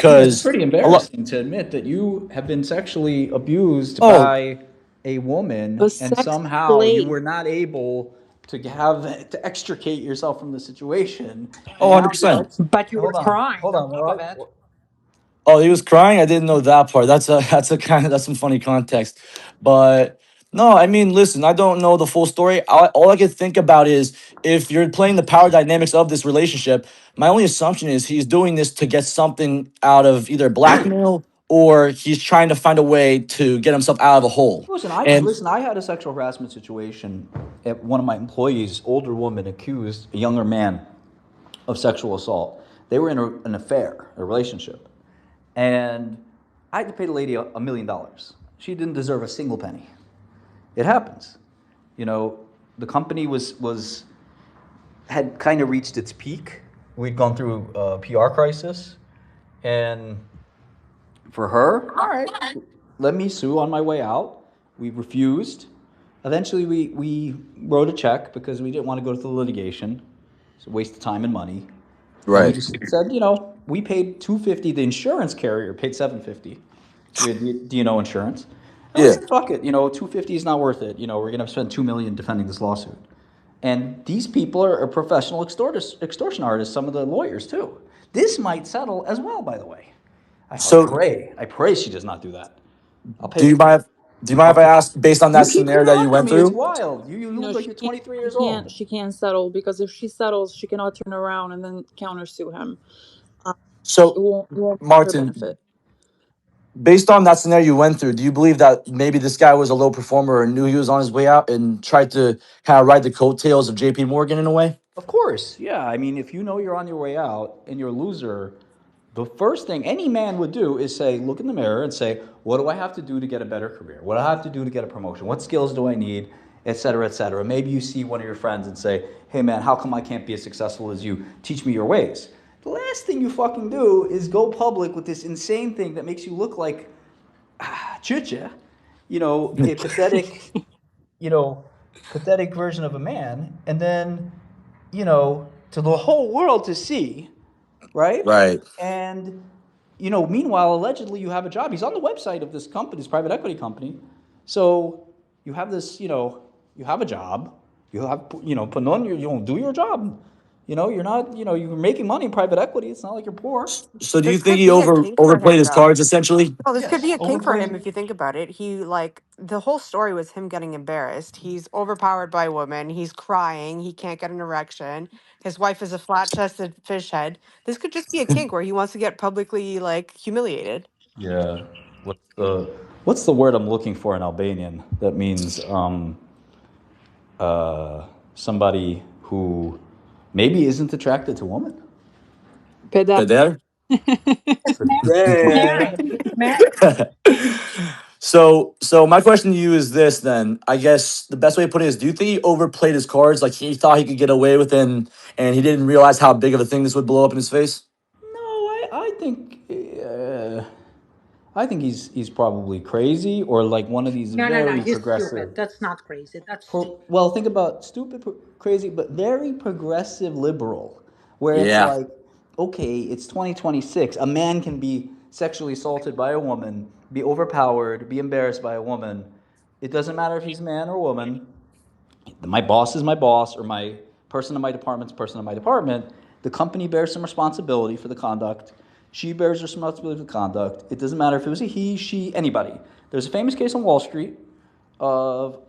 Yeah, it's because pretty a lot. embarrassing to admit that you have been sexually abused Oh, by a a woman and sex somehow you slave. were not able to extricate yourself from the situation. oh, And now you're 100%. like, But you were hold on, crying hold on on. top of it. Oh, he was crying. I didn't know that part. That's some funny context. But no, I mean, listen, I don't know the full story. All I can think about is if you're playing the power dynamics of this relationship, my only assumption is he's doing this to get something out of either blackmail or he's trying to find a way to get himself out of a hole. And Listen, I had a sexual harassment situation at one of my employees, older woman accused a younger man of sexual assault. They were in an affair, a relationship. And I had to pay the lady $1 million. She didn't deserve a single penny. It happens. You know, the company was had kind of reached its peak. We'd gone through a PR crisis, and for her, all right, let me sue on my way out. We refused. Eventually, we wrote a check because we didn't want to go through the litigation. It's a waste of time and money. And we right. just said, we paid $250. The insurance carrier paid $750. We had D&O insurance. And we Yeah. said, fuck it, $250 is not worth it. We're gonna spend $2 million defending this lawsuit. And these people are professional extortion artists, some of the lawyers too. This might settle as well, by the way. So I pray she does not do that. I'll do pay, you mind do you mind I'll if I pay. ask based on You that keep scenario bringing it that you up to went me. It's through? wild. You No, look like she you're can't. 23 She years can't. old. She can't settle because if she settles, she cannot turn around and then countersue him. Um, it So won't. It won't be to her Martin, benefit. based on that scenario you went through, do you believe that maybe this guy was a low performer and knew he was on his way out and tried to kind of ride the coattails of JP Morgan in a way? Of course, yeah. I mean, if you know you're on your way out and you're a loser, the first thing any man would do is say, look in the mirror and say, what do I have to do to get a better career? What do I have to do to get a promotion? What skills do I need? Et cetera, et cetera. Maybe you see one of your friends and say, hey man, how come I can't be as successful as you? Teach me your ways. The last thing you fucking do is go public with this insane thing that makes you look like chucha, a pathetic, you know, pathetic version of a man, and then, to the whole world to see, right? Right. And, meanwhile, allegedly you have a job. He's on the website of this company, this private equity company. So you have this, you have a job. You have, put on your, you don't do your job. You're not, you're making money in private equity. It's not like you're poor. So do you This think could he be a kink for overplayed him, his though. cards essentially? No, this could be Yes, a kink for him overplayed. if you think about it. He like the whole story was him getting embarrassed. He's overpowered by a woman. He's crying. He can't get an erection. His wife is a flat-chested fish head. This could just be a kink where he wants to get publicly like humiliated. Yeah. What's the word I'm looking for in Albanian that means somebody who maybe isn't attracted to women? Pedal. There. It's married. It's Yeah. married. It's married. So my question to you is this then. I guess the best way to put it is do you think he overplayed his cards like he thought he could get away with it and he didn't realize how big of a thing this would blow up in his face? No, I think I think he's probably crazy or like one of these No. very He's stupid. progressive. That's not crazy. That's stupid. Well, think about stupid, crazy, but very progressive liberal, where it's Yeah. like, okay, it's 2026. A man can be sexually assaulted by a woman, be overpowered, be embarrassed by a woman. It doesn't matter if he's a man or a woman. My boss is my boss, or my person in my department's person in my department. The company bears some responsibility for the conduct. She bears responsibility for the conduct. It doesn't matter if it was a he, she, anybody. There's a famous case on Wall Street of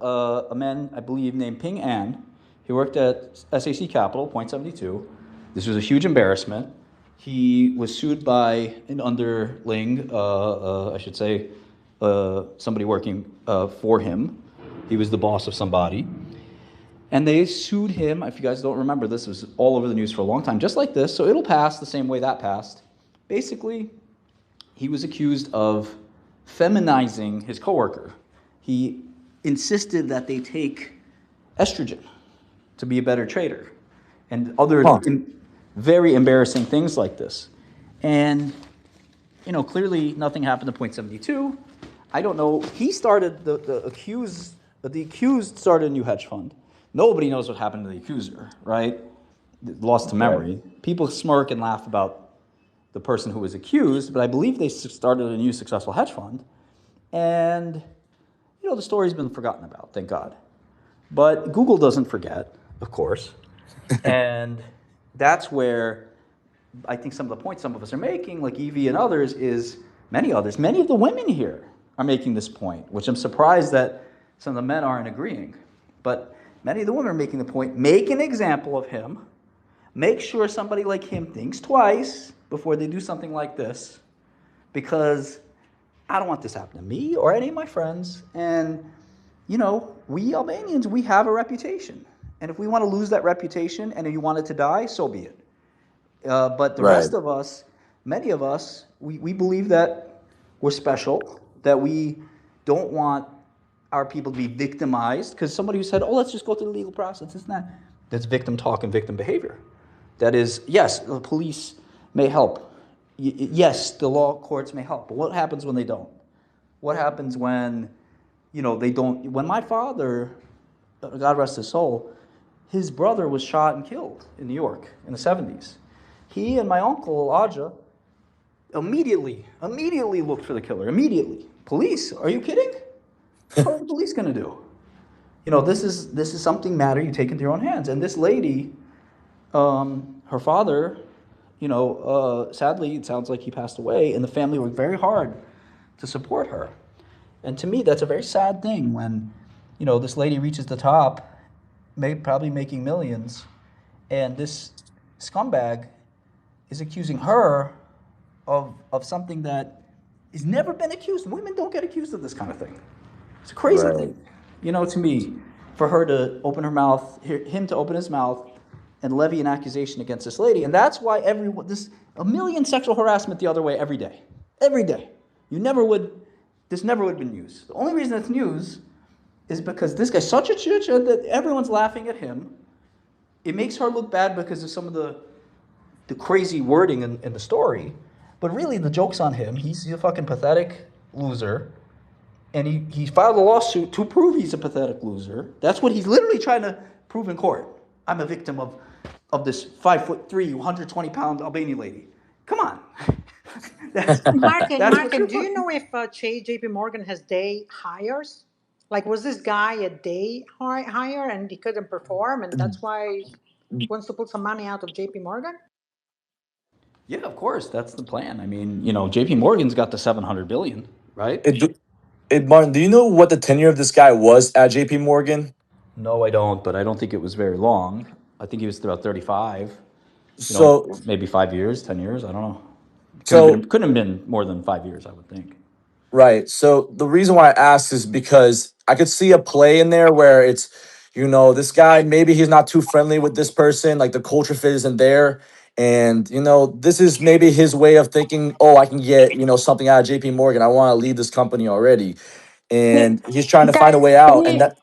a man, I believe, named Ping An. He worked at SAC Capital, Point 72. This was a huge embarrassment. He was sued by an underling, I should say, somebody working for him. He was the boss of somebody. And they sued him. If you guys don't remember, this was all over the news for a long time, just like this. So it'll pass the same way that passed. Basically, he was accused of feminizing his coworker. He insisted that they take estrogen to be a better trader, and other Huh. very embarrassing things like this. And clearly nothing happened to Point 72. I don't know. He started the accused started a new hedge fund. Nobody knows what happened to the accuser, right? Lost to Right. memory. People smirk and laugh about the person who was accused, but I believe they started a new successful hedge fund. And, the story's been forgotten about, thank God. But Google doesn't forget, of course. And that's where I think some of the points some of us are making, like Evie and others, is many others, many of the women here are making this point, which I'm surprised that some of the men aren't agreeing. But many of the women are making the point, make an example of him, make sure somebody like him thinks twice before they do something like this, because I don't want this happening to me or any of my friends. And, we Albanians, we have a reputation. And if we want to lose that reputation and you want it to die, so be it. But the Right. rest of us, many of us, we believe that we're special, that we don't want our people to be victimized. Because somebody who said, oh, let's just go through the legal process, it's not. That's victim talk and victim behavior. That is, yes, the police may help. Yes, the law courts may help. But what happens when they don't? What happens when, they don't? When my father, God rest his soul, his brother was shot and killed in New York in the 70s. He and my uncle, Elijah, immediately looked for the killer. Immediately. Police? Are you kidding? What are the police going to do? This is something matter you take into your own hands. And this lady, her father, sadly, it sounds like he passed away, and the family worked very hard to support her. And to me, that's a very sad thing when, this lady reaches the top, probably making millions, and this scumbag is accusing her of something that has never been accused. Women don't get accused of this kind of thing. It's a crazy Right. thing, to me, for her to open her mouth, him to open his mouth, and levy an accusation against this lady. And that's why a million sexual harassment the other way every day. Every day. This never would have been news. The only reason it's news is because this guy's such a chicha that everyone's laughing at him. It makes her look bad because of some of the crazy wording in the story. But really, the joke's on him. He's a fucking pathetic loser. And he filed a lawsuit to prove he's a pathetic loser. That's what he's literally trying to prove in court. I'm a victim of this 5'3", 120-pound Albanian lady. Come on. that's Martin, that's what Martin, you're do you fucking. know if JPMorgan has day hires? Like, was this guy a day hire and he couldn't perform, and that's why he wants to put some money out of JPMorgan? Yeah, of course, that's the plan. I mean, J.P. Morgan's got the 700 billion, right? Martin, do you know what the tenure of this guy was at JP Morgan? No, I don't, but I don't think it was very long. I think he was about 35. So Maybe 5 years, 10 years. I don't know. so Couldn't have been more than 5 years, I would think. Right. So the reason why I ask is because I could see a play in there where it's, this guy, maybe he's not too friendly with this person, like the culture fit isn't there. And, this is maybe his way of thinking, oh, I can get, something out of JP Morgan. I want to lead this company already. And he's trying to find a Guys, way out. And that,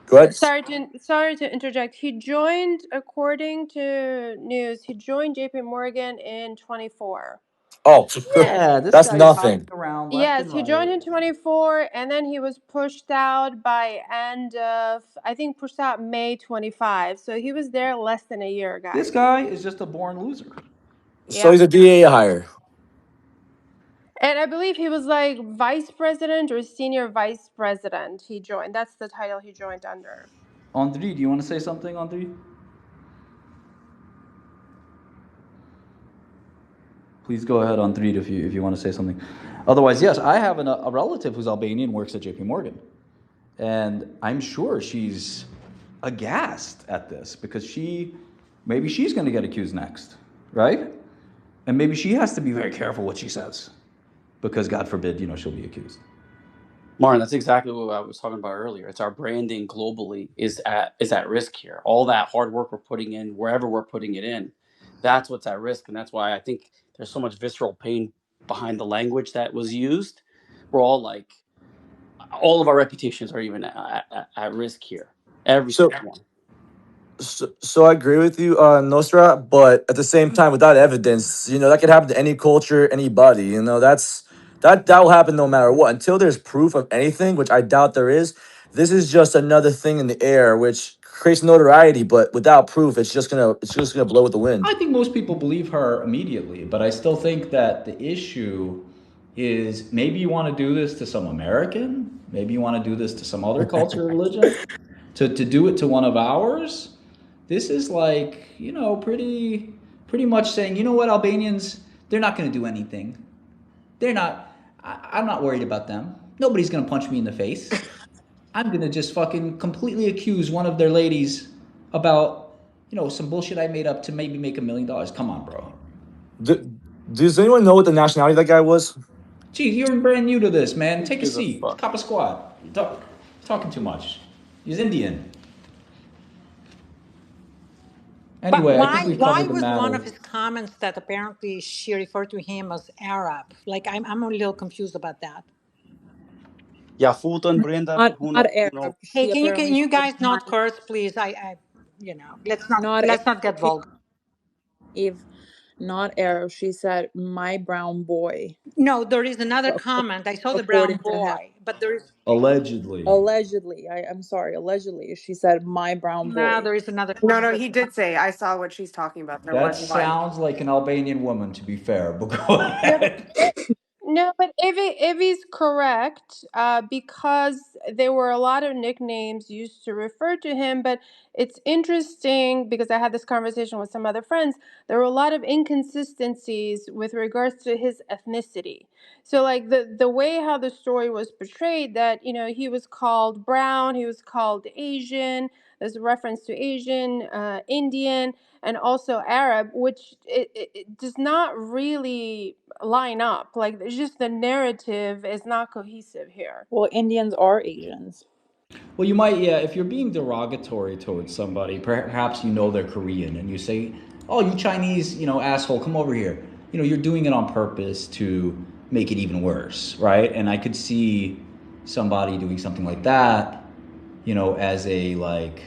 go ahead. sorry to interject. He joined, according to news, he joined JP Morgan in 24. Oh, Yeah, this that's guy's hopping nothing. around left and Yes, he joined right. in 24 and then he was pushed out by end of, I think pushed out May 25. So he was there less than a year, This guys. guy is just a born loser. So Yep. he's a DA hire. And I believe he was like vice president or senior vice president. He joined. That's the title he joined under. Andri, do you want to say something, Andri? Please go ahead, Andri, if you want to say something. Otherwise, yes, I have a relative who's Albanian, works at JPMorgan. And I'm sure she's aghast at this because maybe she's going to get accused next, right? And maybe she has to be very careful what she says because God forbid, she'll be accused. Martin, that's exactly what I was talking about earlier. It's our branding globally is at risk here. All that hard work we're putting in, wherever we're putting it in, that's what's at risk, and that's why I think there's so much visceral pain behind the language that was used. We're all like, all of our reputations are even at risk here. Every So single one. So I agree with you, Nostra, but at the same time, without evidence, that could happen to any culture, anybody. That will happen no matter what. Until there's proof of anything, which I doubt there is, this is just another thing in the air which creates notoriety, but without proof, it's just gonna blow with the wind. I think most people believe her immediately, but I still think that the issue is maybe you want to do this to some American, maybe you want to do this to some other culture or religion. To do it to one of ours, this is like, pretty much saying, you know what, Albanians, they're not going to do anything. They're not, I'm not worried about them. Nobody's going to punch me in the face. I'm going to just fucking completely accuse one of their ladies about, some bullshit I made up to maybe make $1 million. Come on, bro. Does anyone know what the nationality of that guy was? Gee, you're brand new to this, man. Who Take a gives a seat. fuck? Cop a squad. You're talking too much. He's Indian. But Anyway, I think we've why covered the was one matter. of his comments that apparently she referred to him as Arab? Like I'm a little confused about that. Ja, foten brända Not Arab. Hey, She can apparently you said guys my, not curse, please? Let's not not Arab. let's not get She, vulgar. if not Arab, she said my brown boy. No, there is another a- a- comment. I saw the brown According to him, boy, but there is Allegedly. allegedly, I'm sorry, allegedly, she said my brown no, boy. there is another No, comment no, that he did say. I saw what she's talking about. There That was one. sounds like an Albanian woman, to be fair, but go Yeah, but ahead. no, but if he's correct, because there were a lot of nicknames used to refer to him, but it's interesting because I had this conversation with some other friends. There were a lot of inconsistencies with regards to his ethnicity. So, like the way how the story was portrayed, that he was called brown, he was called Asian. There's a reference to Asian, Indian, and also Arab, which it does not really line up. Like it's just the narrative is not cohesive here. Well, Indians are Asians. Well, you might, yeah, if you're being derogatory towards somebody, perhaps they're Korean, and you say, oh, you Chinese, asshole, come over here. You're doing it on purpose to make it even worse, right? And I could see somebody doing something like that, as a, like,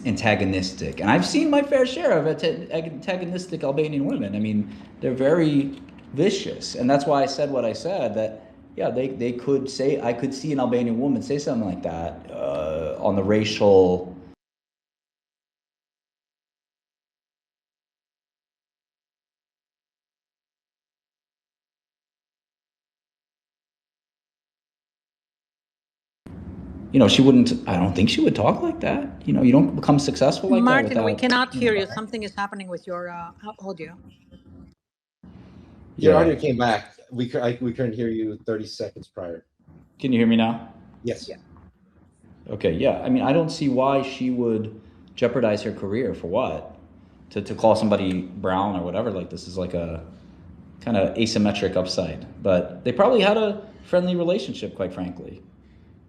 antagonistic. And I've seen my fair share of antagonistic Albanian women. I mean, they're very vicious, and that's why I said what I said. That yeah, they could say, I could see an Albanian woman say something like that on the racial. She wouldn't. I don't think she would talk like that. You don't become successful like that Martin, we without. cannot hear you. Something is happening with your audio. Your Yeah. audio came back. We couldn't hear you 30 seconds prior. Can you hear me now? Yes. Yeah. Okay, yeah. I mean, I don't see why she would jeopardize her career for what? To call somebody brown or whatever, like this is like a kind of asymmetric upside. But they probably had a friendly relationship, quite frankly.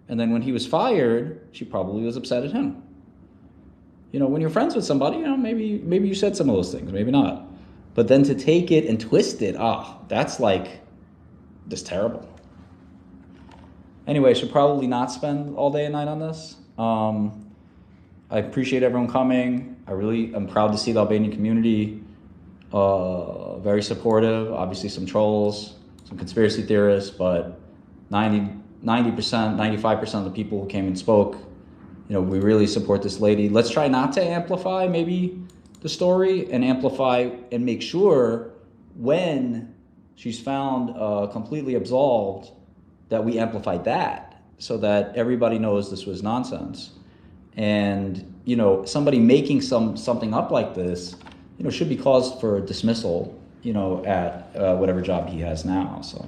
And then when he was fired, she probably was upset at him. When you're friends with somebody, maybe you said some of those things, maybe not. But then to take it and twist it, that's like just terrible. Anyway, I should probably not spend all day and night on this. I appreciate everyone coming. I really am proud to see the Albanian community very supportive. Obviously, some trolls, some conspiracy theorists, but 90%, 95% of the people who came and spoke, we really support this lady. Let's try not to amplify maybe the story, and amplify and make sure when she's found completely absolved that we amplify that, so that everybody knows this was nonsense. And somebody making something up like this, should be caused for dismissal, at whatever job he has now. So,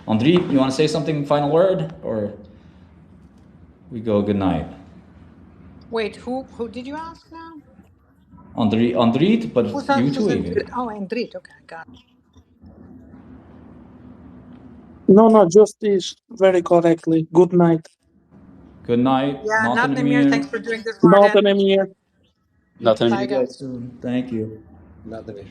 Andrit, you want to say something, final word, or we go good night? Wait, who did you ask now? Andrit, but you Who's too, Andrit? Evie. Oh, Andrit. Okay, got it. No, no, just this very correctly. Good night. Good night. Yeah, Not not in Namir. Amir. Thanks for doing this, Not Martin. an Emir. Nothing. See Bye, you guys. guys soon. Thank you. Nothing.